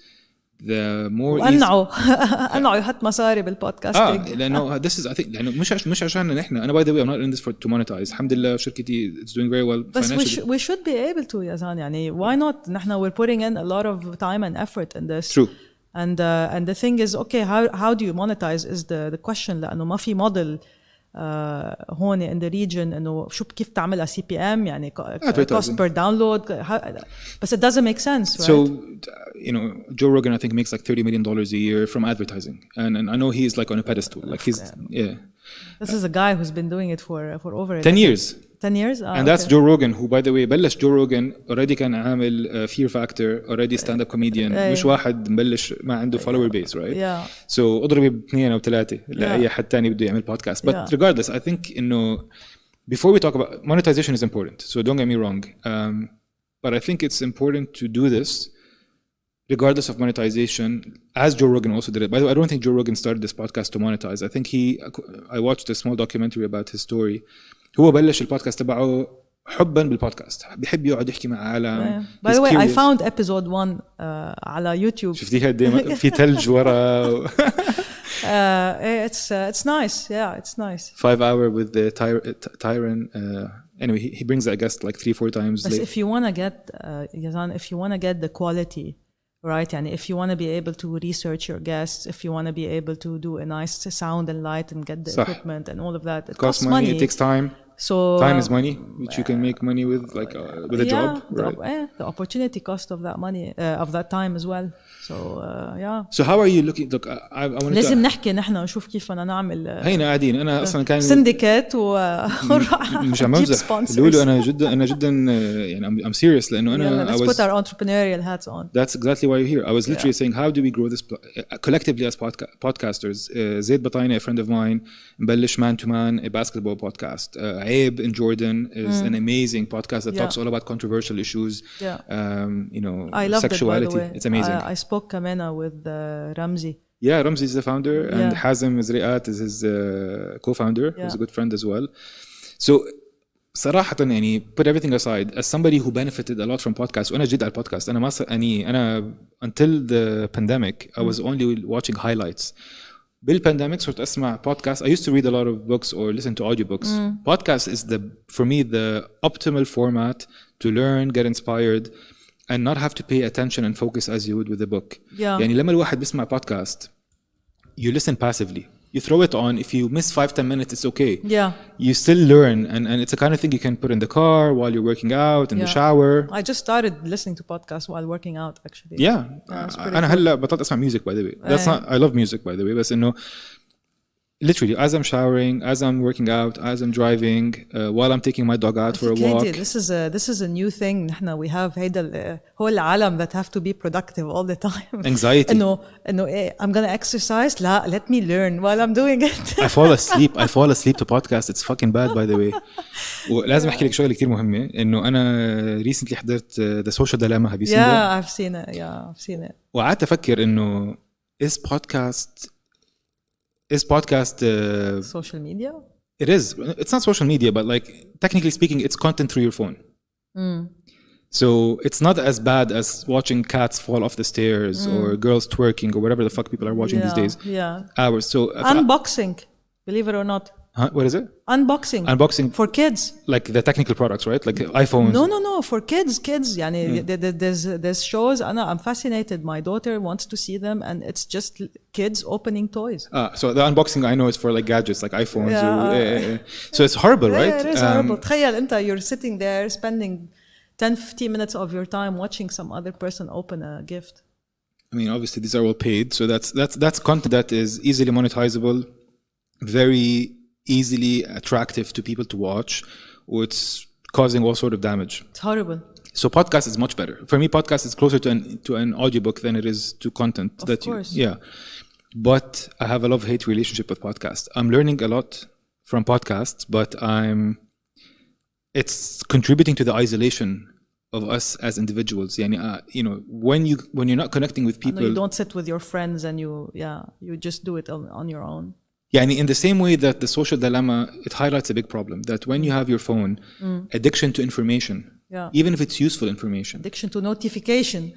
the more أنعوا يحط مصاري بالبودكاستينج. لأنه this is I think لأنه مش عشان نحن. أنا by the way I'm not in this to monetize. الحمد لله شركتي it's doing very well financially. But we should be able to يزان يعني why not نحن we're putting in a lot of time and effort in this. True. And the thing is, okay, how do you monetize is the question. لأنه ما في model هون in the region إنه شو كيف تعملها CPM يعني cost per download. But it doesn't make sense, right? So, Joe Rogan I think makes like $30 million a year from advertising, and I know he's like on a pedestal. Like he's This is a guy who's been doing it for over 10 years. 10 years? And that's Joe Rogan, who by the way بلش Joe Rogan already كان عامل Fear Factor, already stand up comedian. مش واحد مبلش ما عنده follower base, right? Yeah. So اضربي باثنين أو ثلاثة لأي حد تاني بده يعمل podcast. But regardless, I think إنه before we talk about monetization is important. So don't get me wrong. But I think it's important to do this regardless of monetization, as Joe Rogan also did it. By the way, I don't think Joe Rogan started this podcast to monetize. I think I watched a small documentary about his story. هو بلش البودكاست تبعه حبا بالبودكاست، بيحب يقعد يحكي مع عالم. By the way, I found episode 1 على يوتيوب. شفتيها دايما في ثلج ورا. It's nice. Yeah, it's nice. 5 hour with the Tyron. Anyway, he brings a guest like 3-4 times. But if you want to get if you want to get the quality right, and if you want to be able to research your guests, if you want to be able to do a nice sound and light and get the equipment and all of that, it costs money. It takes time. So time is money, which you can make money with, like with a job. Right? The opportunity cost of that money, of that time as well. So So how are you looking? Look, I want to. لازم نحكي نحن ونشوف كيف بدنا نعمل. هينا قاعدين. أنا أصلاً كان. syndicate مش عم أمزح. لولو أنا جدا يعني I'm serious لأنه أنا. Let's put our entrepreneurial hats on. That's exactly why you're here. I was literally saying, how do we grow this collectively as podcasters? زيد بطاينة, a friend of mine, مبلش man to man a basketball podcast. Abe in Jordan is an amazing podcast that talks all about controversial issues. You know, I love sexuality. It, by the way. It's amazing. I spoke kamena with Ramzi. Yeah, Ramzi is the founder, and Hazem Zriat is his co-founder, who's a good friend as well. So صراحة يعني put everything aside, as somebody who benefited a lot from podcasts, وأنا جد على البودكاست أنا until the pandemic I was only watching highlights. بالpandemic صرت أسمع podcasts. I used to read a lot of books or listen to audiobooks. Podcast is for me the optimal format to learn, get inspired, and not have to pay attention and focus as you would with a book. يعني لما الواحد بيسمع podcast, you listen passively. You throw it on. If you miss 5-10 minutes, it's okay. You still learn, and it's a kind of thing you can put in the car while you're working out, in the shower. I just started listening to podcasts while working out, actually. أنا هلا بطلت أسمع music, by the way. That's not. I love music, by the way. بس إنه literally as I'm showering, as I'm working out, as I'm driving, while I'm taking my dog out for a walk. This is a new thing. We have هيدا هو العالم that have to be productive all the time. Anxiety. إنه I'm gonna exercise. لا, let me learn while I'm doing it. I fall asleep to podcasts. It's fucking bad, by the way. ولازم أحكي لك شغلة كتير مهمة. إنه أنا recently حضرت The Social Dilemma. Have you seen that? I've seen it. I've seen it. وقعدت أفكر إنه is podcast social media? It is. It's not social media, but like technically speaking, it's content through your phone. So it's not as bad as watching cats fall off the stairs or girls twerking or whatever the fuck people are watching these days. Hours. So unboxing, believe it or not. What is it? Unboxing for kids. Like the technical products, right? Like iPhones. No. For kids. يعني there's shows. I'm fascinated. My daughter wants to see them, and it's just kids opening toys. So the unboxing I know is for like gadgets, like iPhones. So it's horrible, right? It is horrible. تخيل أنت you're sitting there spending 10-15 minutes of your time watching some other person open a gift. I mean, obviously these are all paid, so that's content that is easily monetizable, very easily attractive to people to watch, or it's causing all sort of damage. It's horrible. So podcast is much better. For me, podcast is closer to an audiobook than it is to content. Of course. But I have a love-hate relationship with podcasts. I'm learning a lot from podcasts, but it's contributing to the isolation of us as individuals. يعني, you know, when you're not connecting with people, you don't sit with your friends and you just do it on your own. يعني in the same way that the social dilemma, it highlights a big problem that when you have your phone, addiction to information, even if it's useful information, addiction to notification.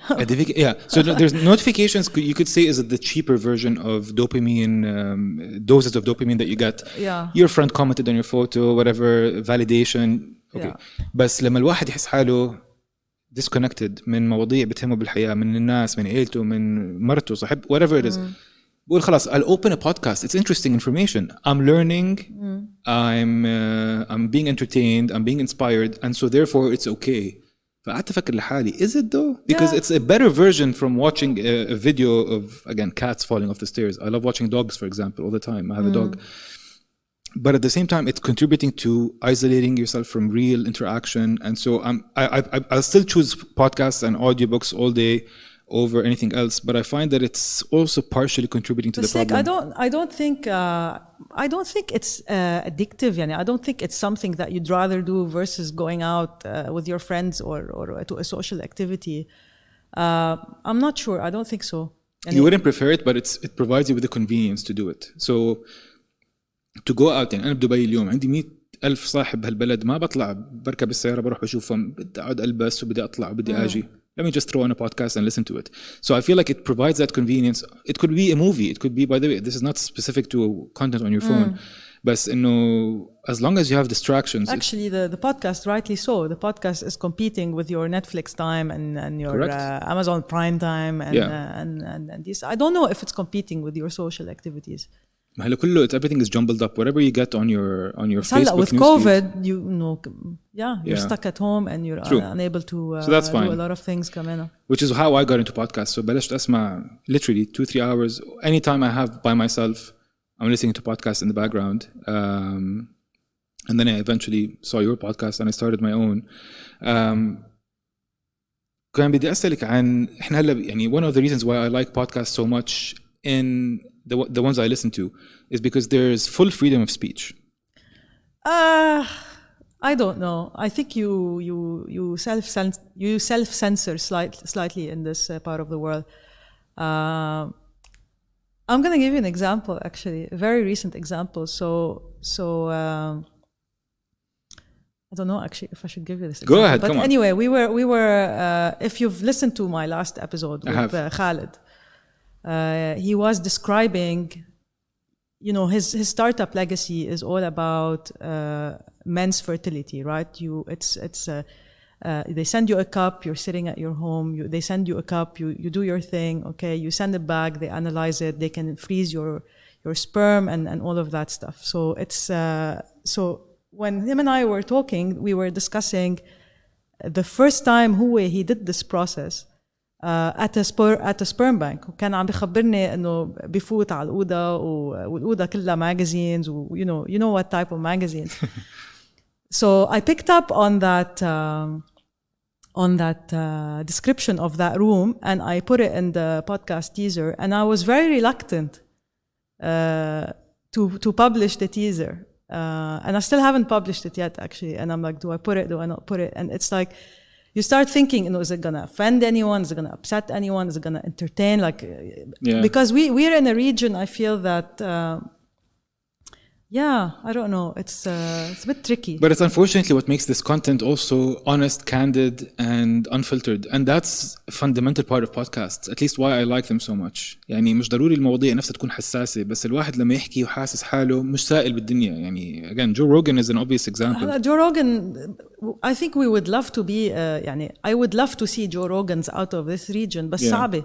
So there's notifications, you could say, is the cheaper version of dopamine, doses of dopamine that you get. Your friend commented on your photo, whatever, validation. Okay. بس لما الواحد يحس حاله disconnected من مواضيع بتهمه بالحياة، من الناس، من عيلته، من مرته، صاحب، whatever it is. بقول خلاص I'll open a podcast. It's interesting information. I'm learning. I'm being entertained. I'm being inspired, and so therefore it's okay. فقعدت أفكر لحالي, is it though? Because it's a better version from watching a video of, again, cats falling off the stairs. I love watching dogs, for example, all the time. I have a dog. But at the same time, it's contributing to isolating yourself from real interaction. And so I'll still choose podcasts and audiobooks all day over anything else, but I find that it's also partially contributing to the problem. I don't think it's addictive. يعني I don't think it's something that you'd rather do versus going out with your friends or to a social activity. I'm not sure. I don't think so. You wouldn't prefer it, but it provides you with the convenience to do it. So to go out, يعني أنا بدبي اليوم عندي 100,000 صاحب بهالبلد، ما بطلع بركب السيارة بروح بشوفهم، بدي أقعد ألبس وبدي أطلع وبدي أجي. Let me just throw on a podcast and listen to it. So I feel like it provides that convenience. It could be a movie. It could be, by the way, this is not specific to content on your phone. But as long as you have distractions. Actually, the podcast, rightly so, the podcast is competing with your Netflix time and your Amazon Prime time and this. I don't know if it's competing with your social activities. ما هلا كله everything is jumbled up. Whatever you get on your Facebook with COVID, you're stuck at home and you're unable to so that's fine. do a lot of things كمان. Which is how I got into podcasts. So بلشت أسمع literally 2-3 hours. Anytime I have by myself, I'm listening to podcasts in the background. And then I eventually saw your podcast and I started my own. كان بدي أسألك عن إحنا هلا يعني one of the reasons why I like podcasts so much in the ones I listen to is because there's full freedom of speech. I don't know. I think you self-censor slightly in this part of the world. I'm going to give you an example, actually, a very recent example. So I don't know actually if I should give you this example. Go ahead, but come on. Anyway, we were if you've listened to my last episode with Khaled, he was describing, you know, his startup legacy is all about men's fertility, right? They send you a cup, you're sitting at your home, they send you a cup, you do your thing, okay, you send it back, they analyze it, they can freeze your sperm and all of that stuff. So it's so when him and I were talking, we were discussing the first time he did this process at a sperm bank. وكان عم بيخبرني انه بفوت على الأوضة والأوضة كلها magazines you know what type of magazines. So I picked up on that description of that room and I put it in the podcast teaser, and I was very reluctant to publish the teaser. And I still haven't published it yet, actually. And I'm like, do I put it? Do I not put it? And it's like, you start thinking, you know, is it going to offend anyone? Is it going to upset anyone? Is it going to entertain? Like, because we're in a region, I feel that, I don't know. It's a bit tricky. But it's unfortunately what makes this content also honest, candid, and unfiltered. And that's a fundamental part of podcasts. At least why I like them so much. يعني مش ضروري المواضيع نفسها تكون حساسة، بس الواحد لما يحكي وحاسس حاله مش سائل بالدنيا. يعني again, Joe Rogan is an obvious example. Joe Rogan, I think we would love to be, I would love to see Joe Rogan's out of this region, بس صعبة.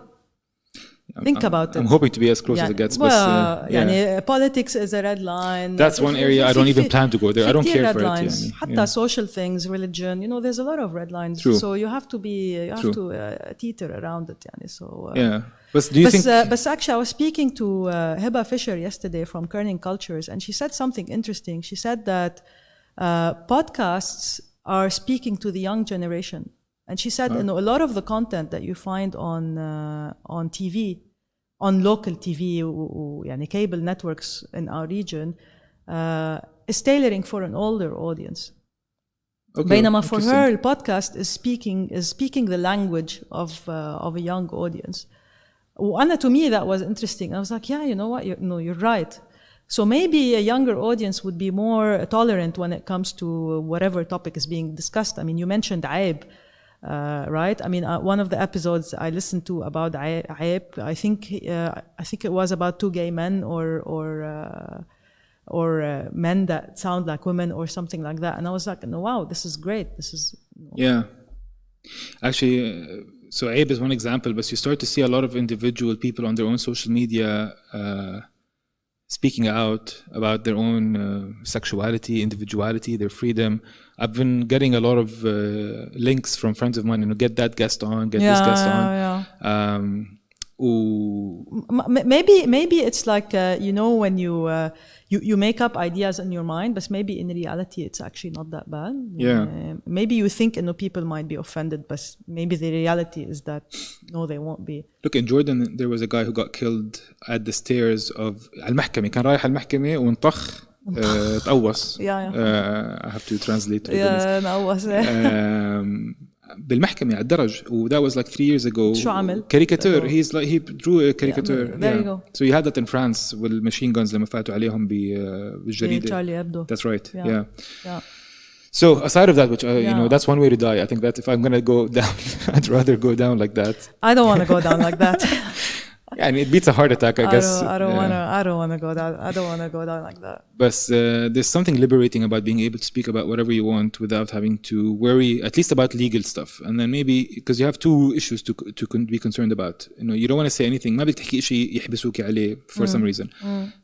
Think about it. I'm hoping to be as close as it gets. Well, politics is a red line. That's one area I don't even plan to go there. I don't care for it. حتى social things, religion, you know, there's a lot of red lines. True. So you have to teeter around it. So But do you think? But actually, I was speaking to Hiba Fisher yesterday from Kerning Cultures, and she said something interesting. She said that podcasts are speaking to the young generation. And she said, you know, a lot of the content that you find on TV, on local TV, يعني cable networks in our region, is tailoring for an older audience. Okay, بينما for her, the podcast is speaking the language of a young audience. And to me, that was interesting. I was like, yeah, you know what? You're right. So maybe a younger audience would be more tolerant when it comes to whatever topic is being discussed. I mean, you mentioned عيب. Right? I mean, one of the episodes I listened to about عيب, I think it was about two gay men or men that sound like women or something like that. And I was like, no, wow, this is great. This is Actually, so عيب is one example, but you start to see a lot of individual people on their own social media speaking out about their own sexuality, individuality, their freedom. I've been getting a lot of links from friends of mine, you know, get that guest on, get this guest on. Maybe it's like, you know, when you make up ideas in your mind, but maybe in reality it's actually not that bad. Maybe you think, you know, people might be offended, but maybe the reality is that no, they won't be. Look, in Jordan there was a guy who got killed at the stairs of المحكمة. كان رايح المحكمة وانطخ تقوص. I have to translate. نقوص. بالمحكمة على الدرج. That was like 3 years ago. شو عمل؟ Caricature. He drew a caricature. There you go. So he had that in France والmachine guns لما فاتوا عليهم بالجريدة. Charlie Hebdo. That's right. Yeah. So aside of that, which you know, that's one way to die. I think that if I'm gonna go down, I'd rather go down like that. I don't want to go down like that. Yeah, and it beats a heart attack, I guess. I don't want to go down. I don't want to go down like that. But there's something liberating about being able to speak about whatever you want without having to worry, at least about legal stuff. And then maybe because you have two issues to be concerned about. You know, you don't want to say anything. ما بدك تحكي شيء يحبسوك عليه for some reason.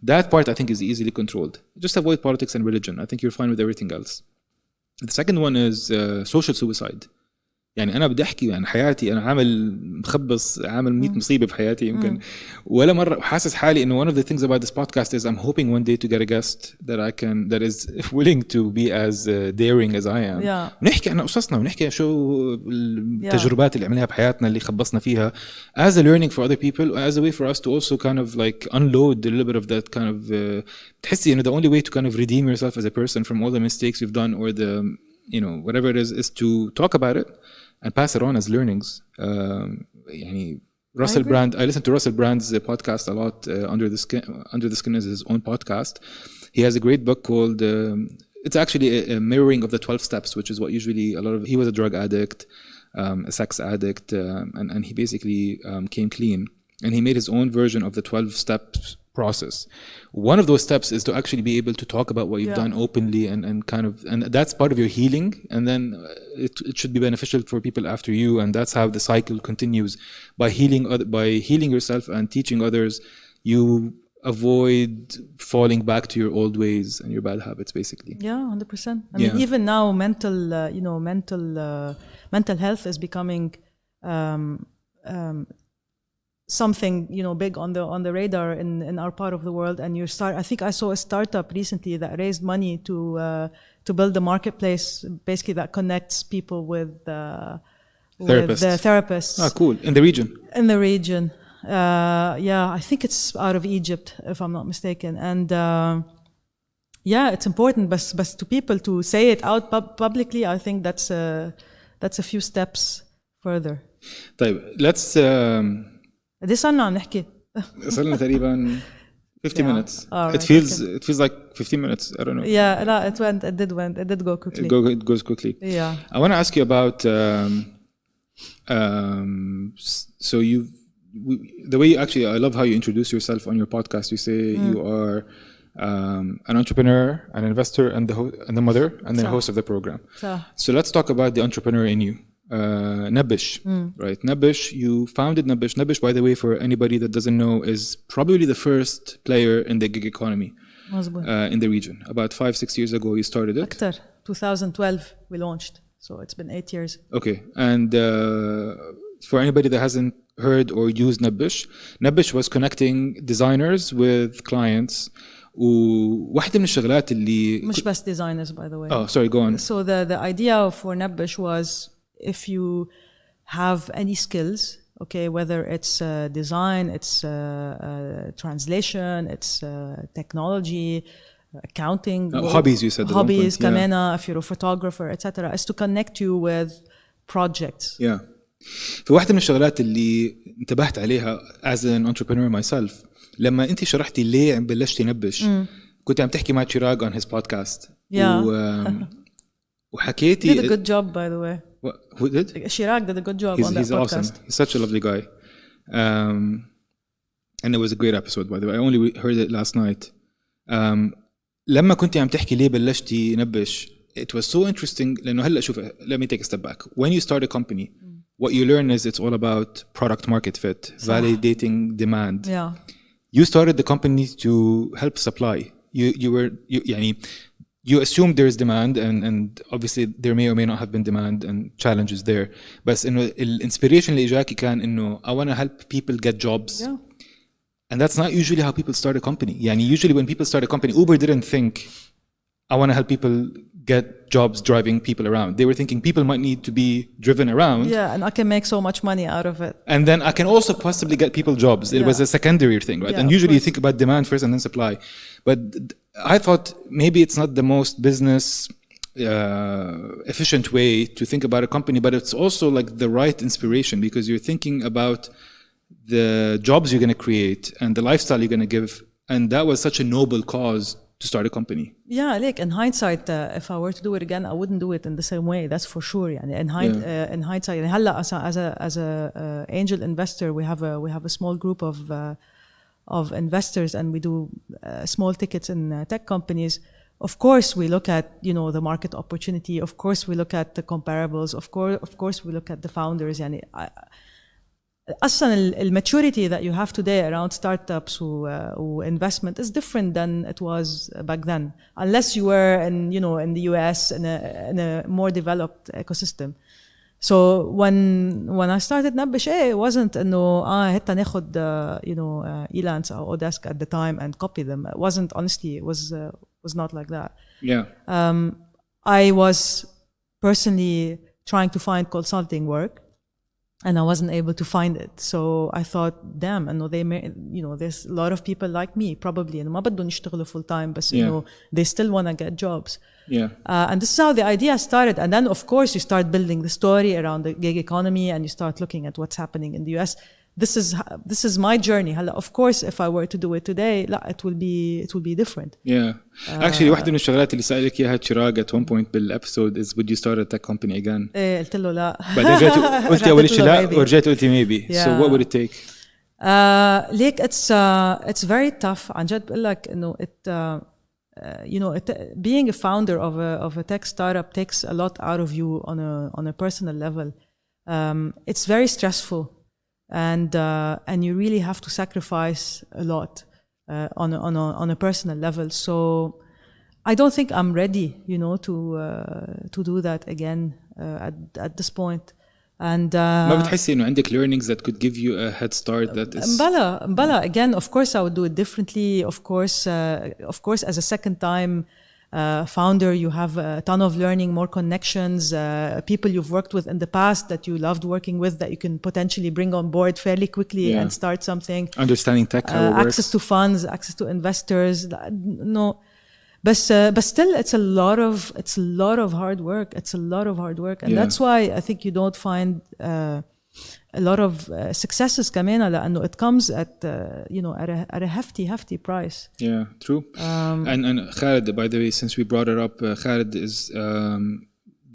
That part I think is easily controlled. Just avoid politics and religion. I think you're fine with everything else. The second one is social suicide. يعني انا بدي احكي عن حياتي، انا عامل مخبص، عامل 100 مصيبه بحياتي يمكن ولا مره حاسس حالي انه one of the things about this podcast is I'm hoping one day to get a guest that is willing to be as daring as I am. نحكي عن قصصنا ونحكي شو التجربات اللي عملناها بحياتنا اللي خبصنا فيها as a learning for other people as a way for us to also kind of like unload a little bit of that kind of تحسي انه the only way to kind of redeem yourself as a person from all the mistakes you've done or the whatever it is to talk about it and pass it on as learnings. يعني Russell Brand, I listen to Russell Brand's podcast a lot. Under the Skin is his own podcast. He has a great book called it's actually a mirroring of the 12 steps, which is what usually he was a drug addict, a sex addict, and he basically came clean, and he made his own version of the 12 steps process. One of those steps is to actually be able to talk about what you've done openly and kind of, and that's part of your healing, and then it should be beneficial for people after you, and that's how the cycle continues. By healing yourself and teaching others, you avoid falling back to your old ways and your bad habits, basically. 100%. I mean, even now mental health is becoming something big on the radar in our part of the world. And I think I saw a startup recently that raised money to build a marketplace basically that connects people with the therapists. Cool. In the region. I think it's out of Egypt, if I'm not mistaken. And it's important, but to people to say it out publicly, I think that's a few steps further. طيب, let's قد صرنا عم نحكي؟ صرنا تقريبا 50 minutes. It feels like 15 minutes. I don't know. It did go quickly. It goes quickly. Yeah. I want to ask you about so the way I love how you introduce yourself on your podcast. You say you are an entrepreneur, an investor, and the mother, and the host of the program. So let's talk about the entrepreneur in you. Nabish, right? Nabish, you founded Nabish. Nabish, by the way, for anybody that doesn't know, is probably the first player in the gig economy in the region. About 5-6 years ago, you started it. أكتر. 2012 we launched, so it's been 8 years. Okay, and for anybody that hasn't heard or used Nabish was connecting designers with clients. وواحدة من الشغلات اللي مش بس designers, by the way. Oh, sorry, go on. So the idea for Nabish was, if you have any skills, okay, whether it's design, it's translation, it's technology, accounting, hobbies, you said. Hobbies, kamena, if you're a photographer, etc., is to connect you with projects. Yeah. فواحدة من الشغلات اللي انتبهت عليها as an entrepreneur myself, لما انت شرحتي ليه بلشتي نبش, كنت عم تحكي مع شيراغ on his podcast. وحكيتي. Did a good job, by the way. Who did? Chirag did a good job on that he's podcast. Awesome. He's such a lovely guy. And it was a great episode, by the way. I only heard it last night. لما كنت عم تحكي ليه بلشتي نبش, it was so interesting. لأنه هلا شوف, let me take a step back. When you start a company, what you learn is it's all about product market fit, validating demand. Yeah. You started the company to help supply. You assume there's demand, and obviously there may or may not have been demand and challenges there. But the inspiration اللي إجاكي كان إنه I want to help people get jobs. Yeah. And that's not usually how people start a company. Usually when people start a company, Uber didn't think I want to help people get jobs driving people around. They were thinking people might need to be driven around. Yeah, and I can make so much money out of it. And then I can also possibly get people jobs. It was a secondary thing, right? And usually you think about demand first and then supply. But I thought maybe it's not the most business efficient way to think about a company, but it's also like the right inspiration, because you're thinking about the jobs you're going to create and the lifestyle you're going to give. And that was such a noble cause to start a company. Yeah, like in hindsight, if I were to do it again, I wouldn't do it in the same way. That's for sure. In hindsight, as a angel investor, we have a small group of investors, and we do small tickets in tech companies. Of course, we look at the market opportunity. Of course, we look at the comparables. Of course, we look at the founders. أصلاً maturity that you have today around startups or investment is different than it was back then, unless you were in the US in a more developed ecosystem. So when I started نبش it wasn't إنه هتا ناخد Elance or Odesk at the time and copy them. It wasn't, honestly, it was not like that. Yeah. I was personally trying to find consulting work, and I wasn't able to find it. So I thought, damn, there's a lot of people like me probably, and ما بدهم يشتغلوا full time, but they still want to get jobs. Yeah. And this is how the idea started. And then, of course, you start building the story around the gig economy, and you start looking at what's happening in the US. This is my journey. Of course, if I were to do it today, it will be different. Yeah. Actually, واحدة من الشغلات اللي سألك إياها تشراق at one point بالابسود is would you start a tech company again؟ قلت له لا. بعدين قلتي أول شيء لا ورجعت قلتي maybe. Yeah. So what would it take؟ ليك it's very tough. عن جد بقول لك إنه being a founder of a tech startup takes a lot out of you on a personal level. It's very stressful. And you really have to sacrifice a lot on a personal level. So I don't think I'm ready, to do that again at this point. And ما بتحسي إنه عندك learnings that could give you a head start that is بلا again, of course I would do it differently. Of course as a second time founder, you have a ton of learning, more connections, people you've worked with in the past that you loved working with that you can potentially bring on board fairly quickly and start something. Understanding tech, how it works. Access to funds, access to investors. No, but still, it's a lot of hard work. It's a lot of hard work, and that's why I think you don't find a lot of successes كمان لأنه it comes at at a hefty price. Yeah, true. And Khaled, by the way, since we brought it up, Khaled is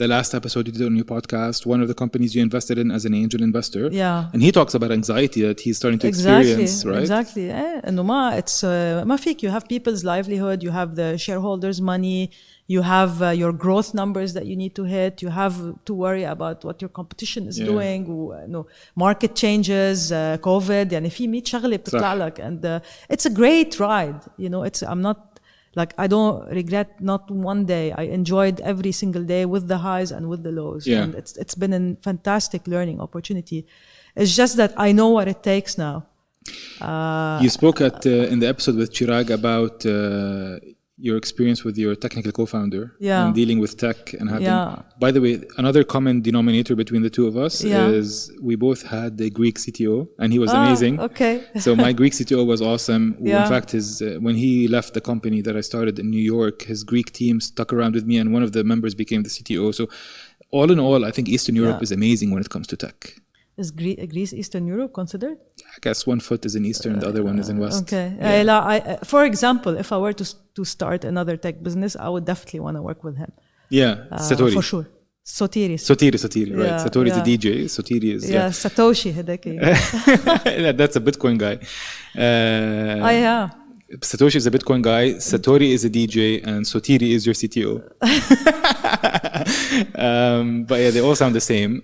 the last episode you did on your podcast, one of the companies you invested in as an angel investor. Yeah. And he talks about anxiety that he's starting to experience, right? Exactly. إنه ما فيك, you have people's livelihood, you have the shareholders' money, you have your growth numbers that you need to hit, you have to worry about what your competition is doing, market changes, COVID, يعني في 100 شغلة بتطلع لك, and it's a great ride, I'm not like, I don't regret not one day. I enjoyed every single day with the highs and with the lows. Yeah. And it's been a fantastic learning opportunity. It's just that I know what it takes now. You spoke in the episode with Chirag about your experience with your technical co-founder and dealing with tech and having. By the way, another common denominator between the two of us is we both had the Greek CTO, and he was amazing. Okay. So my Greek CTO was awesome. In fact, when he left the company that I started in New York, his Greek team stuck around with me, and one of the members became the CTO. So all in all, I think Eastern Europe is amazing when it comes to tech. Is Greece Eastern Europe considered? I guess one foot is in Eastern, the other one is in West. Okay. For example, if I were to start another tech business, I would definitely want to work with him. Yeah, Satori. For sure. Sotiri, right. Satori is a DJ. Sotiri is... Yeah, Satoshi هداك. That's a Bitcoin guy. Yeah. Satoshi is a Bitcoin guy, Satori is a DJ, and Sotiri is your CTO. But yeah, they all sound the same.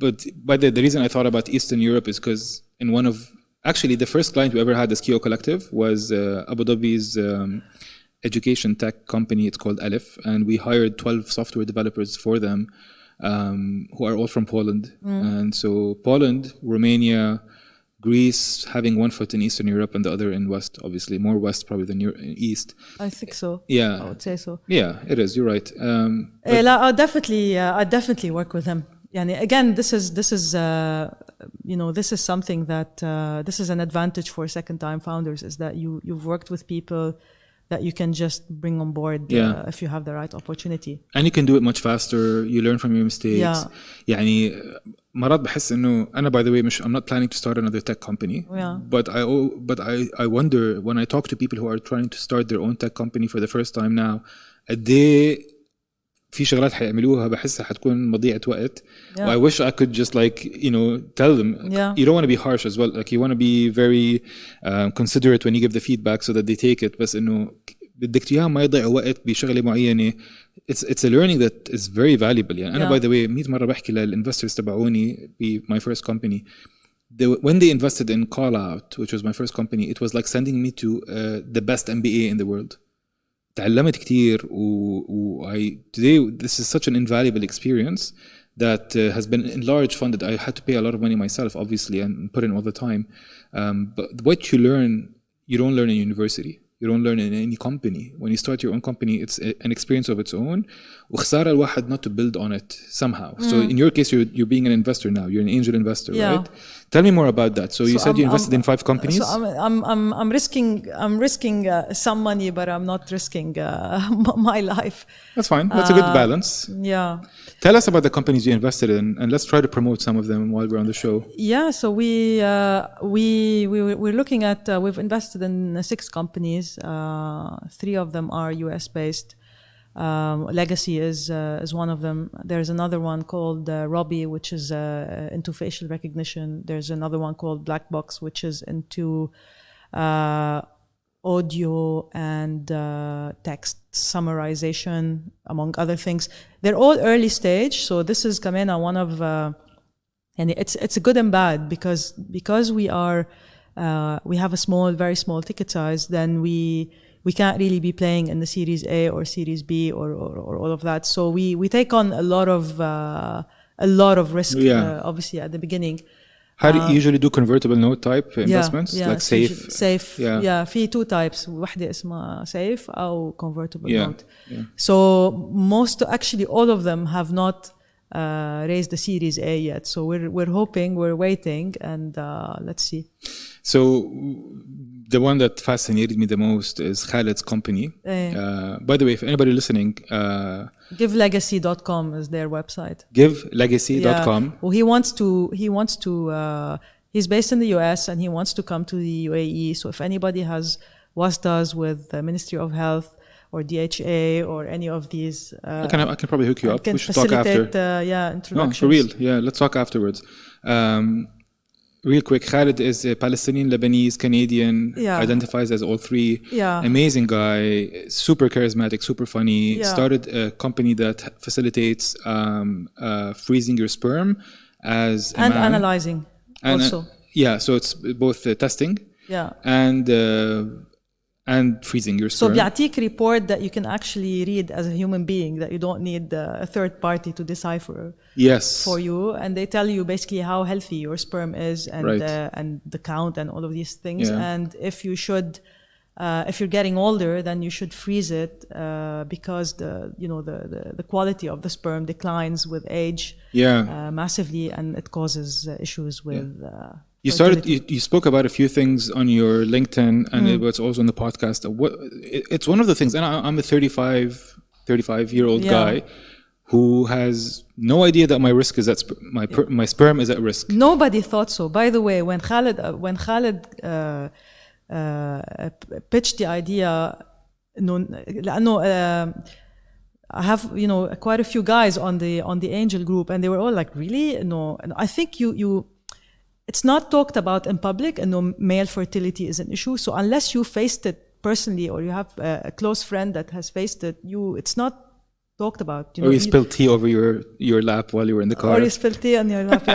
But the reason I thought about Eastern Europe is because in one of... Actually, the first client we ever had as Kio Collective was Abu Dhabi's education tech company. It's called Alif. And we hired 12 software developers for them who are all from Poland. And so Poland, Romania, Greece, having one foot in Eastern Europe and the other in West, obviously. More West probably than East. I think so. Yeah. I would say so. Yeah, it is. You're right. I'll definitely work with him. Yani, again, this is something that this is an advantage for second-time founders, is that you've worked with people that you can just bring on board if you have the right opportunity. And you can do it much faster. You learn from your mistakes. يعني مرات بحس إنه أنا, by the way, I'm not planning to start another tech company. But I wonder when I talk to people who are trying to start their own tech company for the first time now, في شغلات حيعملوها بحسها حتكون مضيعة وقت. I wish I could just tell them. You don't want to be harsh as well. Like, you want to be very considerate when you give the feedback so that they take it. بس إنه بدك إياها ما يضيع وقت بشغلة معينة. It's a learning that is very valuable. يعني أنا by the way 100 مرة بحكي للinvestors تبعوني ب my first company. When they invested in Call Out, which was my first company, it was like sending me to the best MBA in the world. تعلمت كتير today this is such an invaluable experience that has been in large funded. I had to pay a lot of money myself, obviously, and put in all the time. But what you learn, you don't learn in university. You don't learn in any company. When you start your own company, it's an experience of its own. وخسارة الواحد not to build on it somehow. So in your case, you're being an investor now. You're an angel investor, right? Tell me more about that. So you said you invested in 5 companies. So I'm risking some money, but I'm not risking my life. That's fine. That's a good balance. Yeah. Tell us about the companies you invested in, and let's try to promote some of them while we're on the show. Yeah. So we're looking at we've invested in 6 companies. 3 of them are US based. Legacy is one of them. There's another one called Robbie, which is into facial recognition. There's another one called Black Box, which is into audio and text summarization, among other things. They're all early stage. So this is Kamena, one of, and it's a good and bad because we have a very small ticket size. Then we can't really be playing in the Series A or Series B or all of that. So we take on a lot of risk, obviously at the beginning. How do you usually do convertible note type investments? Like safe? Safe. Yeah. في 2 types. واحدة اسمها safe أو convertible note. Yeah. So actually all of them have not raised the Series A yet. So we're hoping, we're waiting, and let's see. So the one that fascinated me the most is Khalid's company. By the way, if anybody listening, givelegacy.com is their website. Givelegacy.com. Yeah. Well, he's based in the US and he wants to come to the UAE. So if anybody has wastas with the Ministry of Health or DHA or any of these, I can probably hook you up. We should talk after. Introductions. No, for real. Yeah, let's talk afterwards. Real quick, Khalid is a Palestinian, Lebanese, Canadian, identifies as all 3. Yeah. Amazing guy, super charismatic, super funny. Started a company that facilitates freezing your sperm as a and man. Analyzing also. So it's both testing and freezing your sperm. So بيعطيك report that you can actually read as a human being, that you don't need a third party to decipher for you, and they tell you basically how healthy your sperm is and the count and all of these things. And if you're getting older, then you should freeze it because the quality of the sperm declines with age massively, and it causes issues with You spoke about a few things on your LinkedIn, and it was also on the podcast. It's one of the things, and I'm a 35-year-old guy who has no idea that my risk is that my sperm is at risk. Nobody thought so. By the way, when Khalid pitched the idea, I have quite a few guys on the Angel group, and they were all like, really? No. And I think it's not talked about in public, and male fertility is an issue. So unless you faced it personally, or you have a close friend that has faced it, it's not talked about. Or you spilled tea over your lap while you were in the car. Or you spilled tea on your lap. I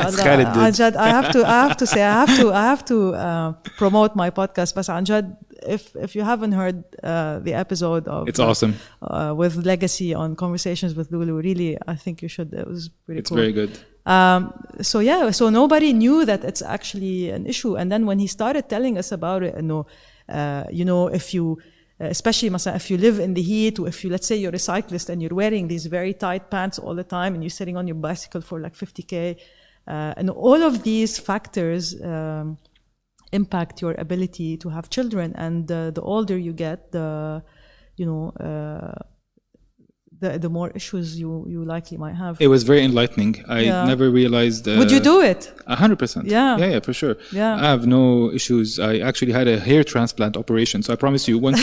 have to promote my podcast. But Anjad, if you haven't heard the episode of it's awesome with Legacy on Conversations with Loulou, really, I think you should. It was pretty cool. It's very good. So nobody knew that it's actually an issue. And then when he started telling us about it, if you, especially if you live in the heat, or if you, let's say you're a cyclist and you're wearing these very tight pants all the time and you're sitting on your bicycle for like 50K, and all of these factors impact your ability to have children. And the older you get, the more issues you likely might have. It was very enlightening. I never realized. Would you do it? 100%. Yeah, for sure. Yeah. I have no issues. I actually had a hair transplant operation. So I promise you, once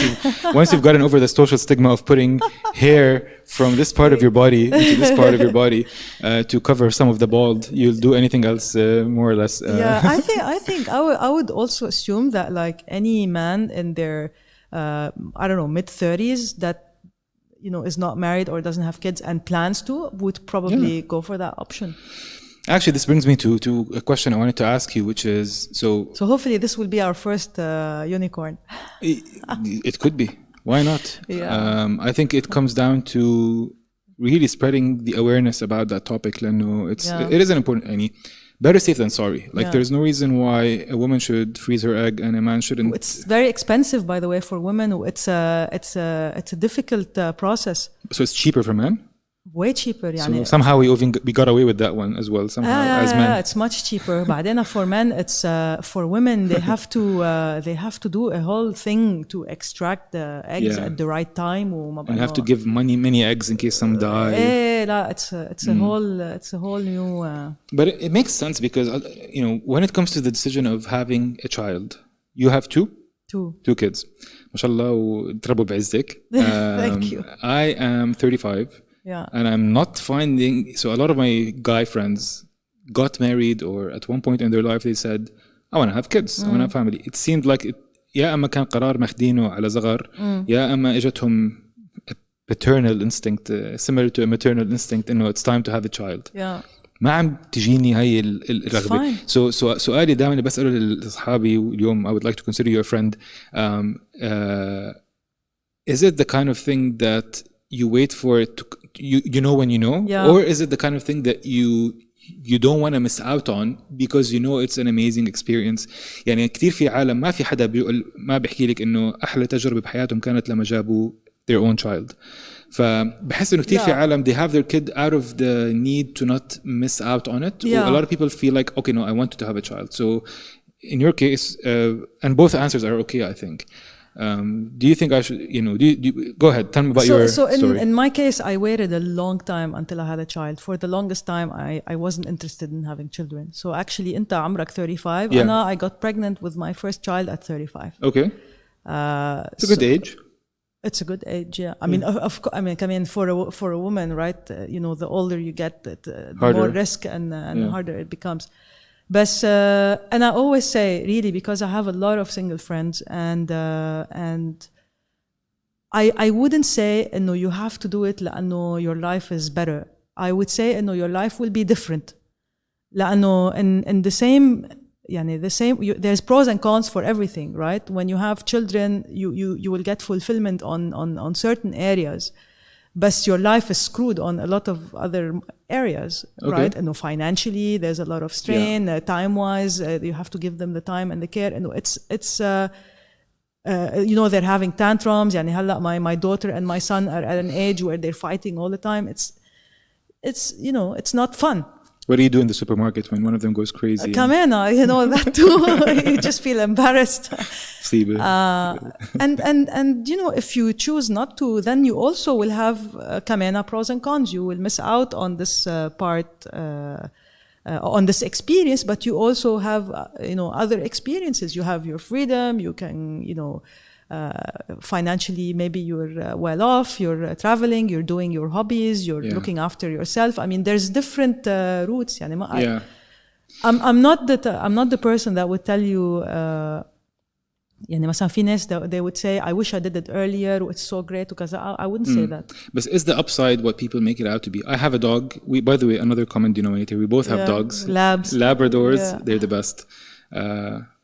you've gotten over the social stigma of putting hair from this part of your body into this part of your body to cover some of the bald, you'll do anything else more or less. I think I would also assume that like any man in their mid-30s that is not married or doesn't have kids and plans to, would probably go for that option. Actually, this brings me to a question I wanted to ask you, which is so hopefully this will be our first unicorn. It could be. Why not? Yeah. I think it comes down to really spreading the awareness about that topic لأنه it is an important يعني better safe than sorry. Like there's no reason why a woman should freeze her egg and a man shouldn't. It's very expensive, by the way, for women. It's a difficult process. So it's cheaper for men? Way cheaper. So somehow we got away with that one as well. Somehow as men. Yeah, it's much cheaper. بعدين for men, it's for women. They have to do a whole thing to extract the eggs at the right time. And have to give many eggs in case some die. It's a whole new. But it makes sense because when it comes to the decision of having a child, you have two kids. ما شاء الله وتربوا بعزك. Thank you. I am 35. Yeah. And I'm not finding, so a lot of my guy friends got married or at one point in their life they said, I want to have kids, I want to have family. It seemed like يا أما كان قرار ماخدينه على صغر يا أما إجتهم paternal instinct similar to a maternal instinct إنه it's time to have a child. Yeah. ما عم تجيني هاي الرغبة. So سؤالي دائما اللي بسأله لأصحابي اليوم I would like to consider you a friend. Is it the kind of thing that you wait for it to you know when you know, or is it the kind of thing that you don't want to miss out on because you know it's an amazing experience. يعني كتير في عالم ما في حدا ما بيحكي لك إنه أحلى تجربة بحياتهم كانت لما جابوا their own child. فبحس إنه كتير في عالم they have their kid out of the need to not miss out on it. A lot of people feel like okay, no, I wanted to have a child. So in your case, and both answers are okay, I think. Do you think I should, go ahead, tell me about your story. So in my case, I waited a long time until I had a child. For the longest time, I wasn't interested in having children. So actually, أنت عمرك 35. I got pregnant with my first child at 35. Okay. It's a good age. It's a good age, yeah. I mean, I mean, for a woman, right? The older you get, the more risk and harder it becomes. But and I always say, really, because I have a lot of single friends, and I wouldn't say, no, you have to do it, لأنه your life is better. I would say, no, your life will be different. لأنه in the same, there's pros and cons for everything, right? When you have children, you will get fulfillment on certain areas. But your life is screwed on a lot of other areas, right? And financially, there's a lot of strain. Time-wise, you have to give them the time and the care. And it's they're having tantrums. يعني هلا my daughter and my son are at an age where they're fighting all the time. It's not fun. What do you do in the supermarket when one of them goes crazy? كمان, that too. You just feel embarrassed. And if you choose not to, then you also will have كمان pros and cons. You will miss out on this part, on this experience, but you also have, other experiences. You have your freedom. You can, financially, maybe you're well off, you're traveling, you're doing your hobbies, you're looking after yourself. I mean, there's different routes. I'm not the person that would tell you, مثلا في ناس they would say, I wish I did it earlier, it's so great, because I wouldn't say that. But is the upside what people make it out to be? I have a dog. By the way, another common denominator, we both have dogs. Labradors, they're the best.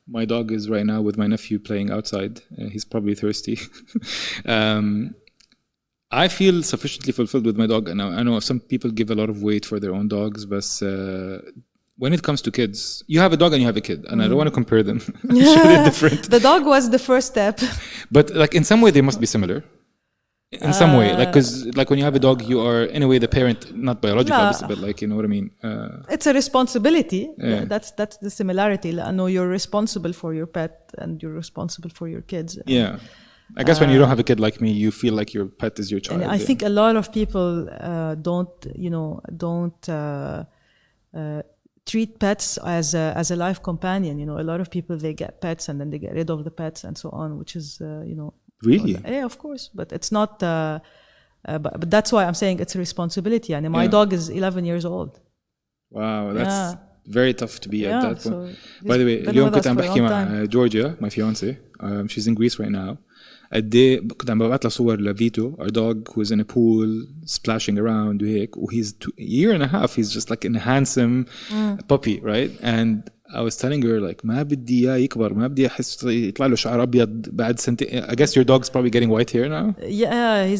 My dog is right now with my nephew playing outside. He's probably thirsty. I feel sufficiently fulfilled with my dog. And I know some people give a lot of weight for their own dogs, but when it comes to kids, you have a dog and you have a kid, and I don't want to compare them. They're different. The dog was the first step. But in some way, they must be similar. In some way, because when you have a dog, you are in a way the parent, not biologically, obviously, but you know what I mean. It's a responsibility. That's the similarity. I know you're responsible for your pet and you're responsible for your kids. I guess when you don't have a kid like me, you feel like your pet is your child. And I think a lot of people don't treat pets as a life companion. A lot of people, they get pets and then they get rid of the pets and so on, which is Really? Yeah, of course. But it's not, but that's why I'm saying it's a responsibility. And my dog is 11 years old. Wow, that's very tough to be at that point. By the way, اليوم كنت عم بحكي مع Georgia, my fiance. She's in Greece right now. كنت عم ببعت لها صور لفيتو, our dog who's in a pool splashing around وهيك, he's a year and a half, he's just like a handsome puppy, right? And I was telling her like ما بدي إياه يكبر ما بدي أحس يطلع له شعر أبيض بعد سنتين. I guess your dog's probably getting white hair now. Yeah, he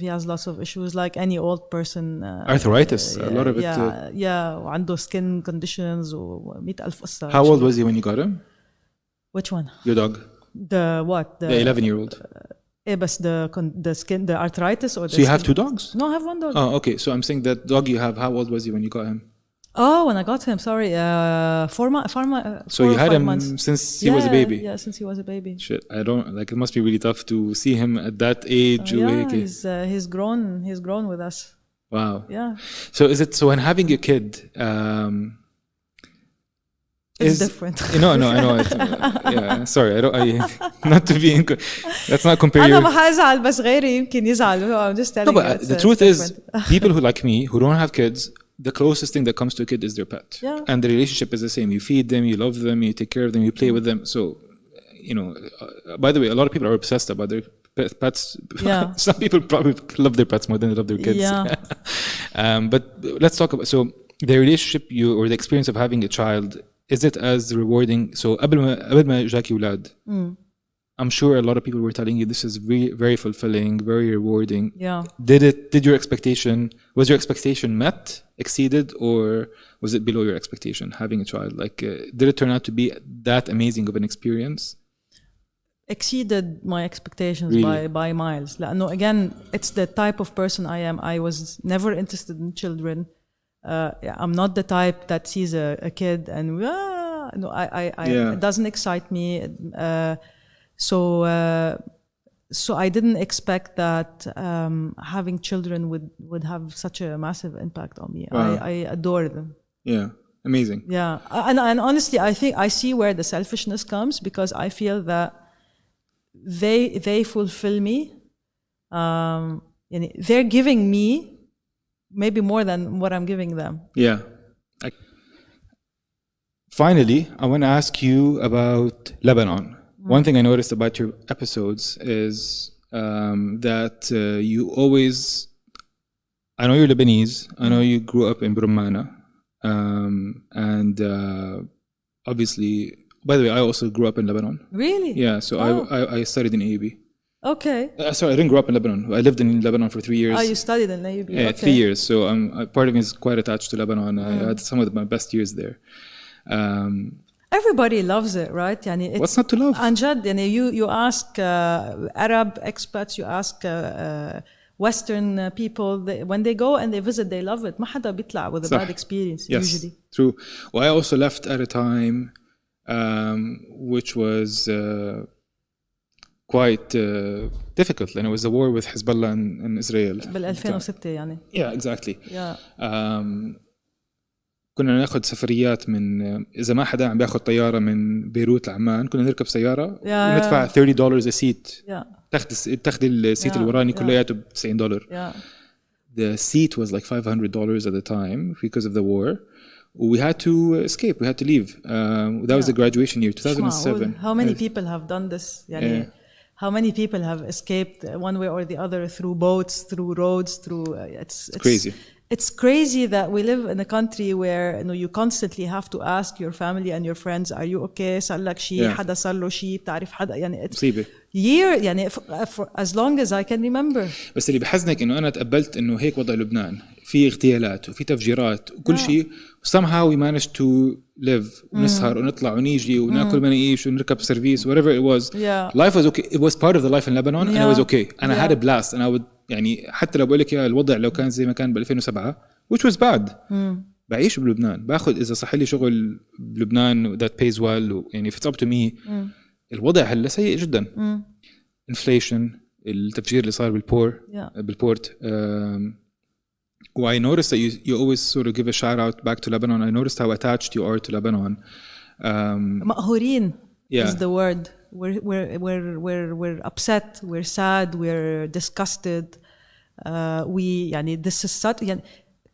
has lots of issues like any old person. Arthritis, a lot of it. Yeah, وعنده skin conditions و100,000 قصة. How old was he when you got him? Which one? Your dog. The what? The 11-year-old. But the arthritis or the So you have two dogs? No, I have one dog. Oh, okay. So I'm saying that dog you have, how old was he when you got him? Oh, when I got him, sorry, 4 months. So you had him since he was a baby? Yeah, since he was a baby. Shit, I don't, like, it must be really tough to see him at that age. Yeah, he's grown with us. Wow. Yeah. So when having a kid, it's different. No, I know. Yeah, sorry, not to be let's not compare. أنا ما هزعل بس غيري يمكن يزعل. I'm just telling you. But the truth is, people who like me who don't have kids, the closest thing that comes to a kid is their pet. Yeah. And the relationship is the same. You feed them, you love them, you take care of them, you play with them. So, you know, by the way, a lot of people are obsessed about their pets. Yeah. Some people probably love their pets more than they love their kids. Yeah. But let's talk about, so the relationship or the experience of having a child, is it as rewarding? So قبل ما جاكي ولاد, I'm sure a lot of people were telling you this is very, very fulfilling, very rewarding. Yeah. Was your expectation met, exceeded, or was it below your expectation having a child? Like, did it turn out to be that amazing of an experience? Exceeded my expectations really? by miles. No, again, it's the type of person I am. I was never interested in children. I'm not the type that sees a kid and no, it doesn't excite me. So I didn't expect that having children would have such a massive impact on me. Wow. I adore them. Yeah, amazing. Yeah, and honestly, I think I see where the selfishness comes because I feel that they fulfill me. They're giving me maybe more than what I'm giving them. Yeah. Finally, I want to ask you about Lebanon. One thing I noticed about your episodes is that you always, I know you're Lebanese, I know you grew up in Brumana, and obviously, by the way, I also grew up in Lebanon. Really? Yeah, so I studied in AUB. Okay. Sorry, I didn't grow up in Lebanon. I lived in Lebanon for 3 years. Oh, you studied in AUB? Yeah, okay. 3 years. So part of me is quite attached to Lebanon. I had some of my best years there. Everybody loves it, right? What's not to love? عن جد you ask Arab expats, you ask Western people, when they go and they visit, they love it. ما حدا بيطلع with a bad experience usually. True. Well, I also left at a time which was quite difficult, and it was the war with Hezbollah and Israel. بال 2006 يعني. Yeah, exactly. Yeah. كنا ناخذ سفريات من إذا ما حدا عم بياخذ طيارة من بيروت لعمان كنا نركب سيارة وندفع $30 a seat. تاخذ السيت اللي وراني كلياته $90. The seat was like $500 at the time because of the war. We had to escape. We had to leave. That was the graduation year, 2007. How many people have done this? How many people have escaped one way or the other through boats, through roads, through it's crazy. It's crazy that we live in a country where you constantly have to ask your family and your friends, are you okay? صار لك شيء حدا صار له شيء بتعرف حدا يعني مصيبة. year يعني for as long as I can remember. بس اللي بحزنك إنه أنا تقبلت إنه هيك وضع لبنان في اغتيالات وفي تفجيرات وكل شيء somehow we managed to live ونسهر ونطلع ونيجي وناكل مناقيش ونركب سيرفيس whatever it was. Life was okay. It was part of the life in Lebanon and it was okay. And I had a blast and I would يعني حتى لو بقولك يا الوضع لو كان زي ما كان ب 2007 which was bad بعيش بلبنان باخذ إذا صح لي شغل بلبنان that pays well يعني if it's up to me الوضع هلا سيء جدا inflation التفجير اللي صار بالبورت I noticed that you always sort of give a shout out back to Lebanon. I noticed how attached you are to Lebanon. مقهورين is the word. We're upset, we're sad, we're disgusted. يعني this is such يعني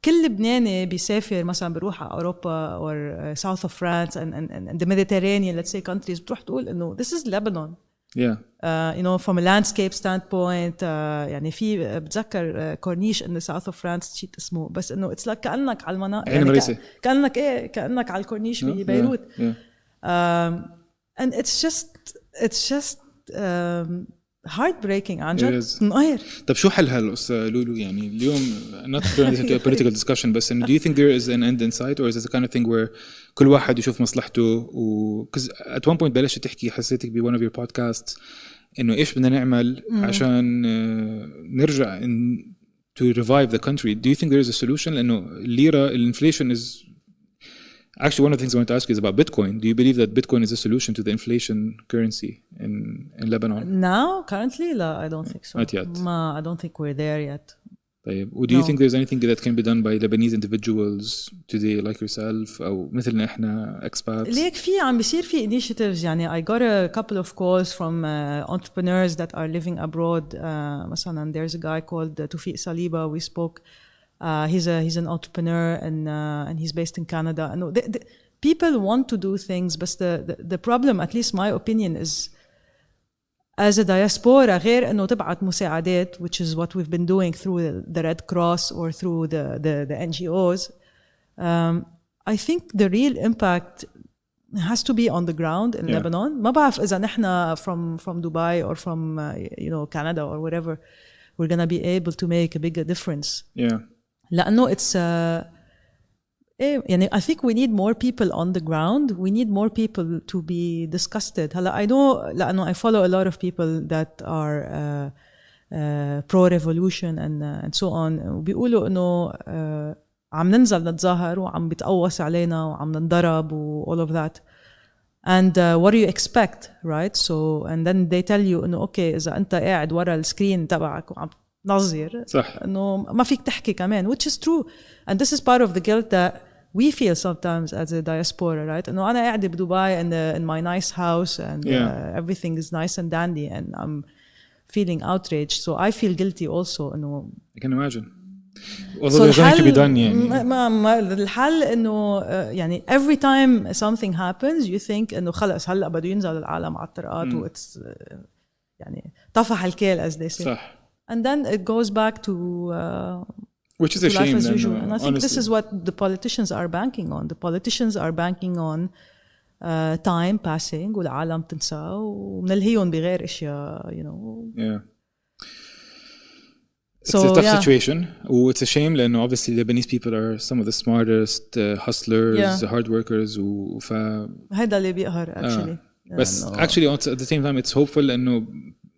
كل لبناني بيسافر مثلا بيروح على أوروبا or south of France and the Mediterranean let's say countries بتروح تقول إنه this is Lebanon. You know, from a landscape standpoint, يعني في بتذكر كورنيش in the south of France نسيت اسمه بس إنه it's like كأنك على المناطق يعني كأنك على الكورنيش ببيروت. And it's just heartbreaking عن جد نقهر. طب شو حلها القصة لولو يعني اليوم not turning this into a political discussion بس do you think there is an end in sight or is this the kind of thing where كل واحد يشوف مصلحته because at one point بلشت تحكي حسيتك ب one of your podcasts إنه إيش بدنا نعمل عشان نرجع to revive the country. Do you think there is a solution لأنه الليرة inflation is actually one of the things I want to ask you is about Bitcoin. Do you believe that Bitcoin is a solution to the inflation currency in Lebanon? Now, currently, لا, I don't think so. Not yet. I don't think we're there yet. طيب. Do you think there's anything that can be done by Lebanese individuals today like yourself أو مثلنا إحنا expats? ليك في عم بيصير في initiatives يعني I got a couple of calls from entrepreneurs that are living abroad. مثلا there's a guy called Toufiq Saliba. We spoke. He's an entrepreneur and he's based in Canada. And people want to do things, but the problem, at least my opinion, is as a diaspora غير إنه تبعت مساعدات, which is what we've been doing through the Red Cross or through the NGOs. I think the real impact has to be on the ground in Lebanon. ما بعرف إذا نحنا from Dubai or from you know Canada or wherever we're gonna be able to make a bigger difference. لأنه it's يعني I think we need more people on the ground. We need more people to be disgusted. هلا I know لأنه I follow a lot of people that are pro-revolution and so on. وبيقولوا إنه عم ننزل نتظاهر وعم بيتقوص علينا وعم ننضرب و all of that. And what do you expect, right? So and then they tell you إنه okay إذا أنت قاعد ورا السكرين تبعك وعم نظير صح. إنه ما فيك تحكي كمان, which is true. And this is part of the guilt that we feel sometimes as a diaspora, right? إنه أنا قاعدة بدبي in my nice house and everything is nice and dandy and I'm feeling outraged. So I feel guilty also. إنه I can imagine. Although there's nothing to be done يعني. ما الحل إنه يعني every time something happens you think إنه خلص هلأ بده ينزل العالم على الطرقات و it's يعني طفح الكيل as they say. صح. And then it goes back to which is a shame as usual. And I think honestly. this is what the politicians are banking on. The politicians are banking on time passing والعالم تنسى ومنلهيهم بغير اشياء, you know. It's a tough situation. It's a shame لأنه obviously Lebanese people are some of the smartest hustlers, hard workers هذا اللي بيقهر actually. بس actually at the same time it's hopeful لأنه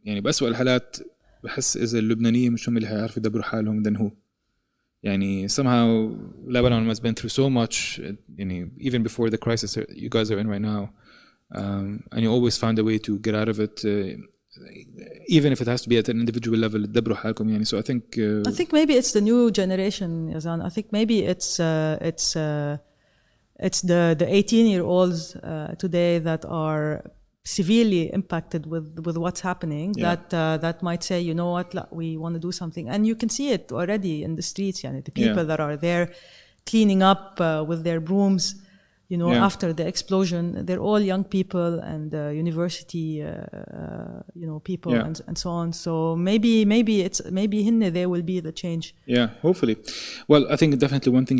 يعني بأسوأ الحالات بحس إذا اللبنانيين مش هم اللي هيعرفوا يدبروا حالهم then who يعني somehow Lebanon has been through so much يعني even before the crisis you guys are in right now and you always found a way to get out of it even if it has to be at an individual level تدبروا حالكم يعني. So I think maybe it's the new generation Yazan. I think maybe it's the 18-year-olds today that are severely impacted with what's happening that might say, you know what, we want to do something. And you can see it already in the streets, yani, the people that are there cleaning up with their brooms, you know, after the explosion. They're all young people and university you know, people and so on. So maybe they will be the change. Hopefully. Well, I think definitely one thing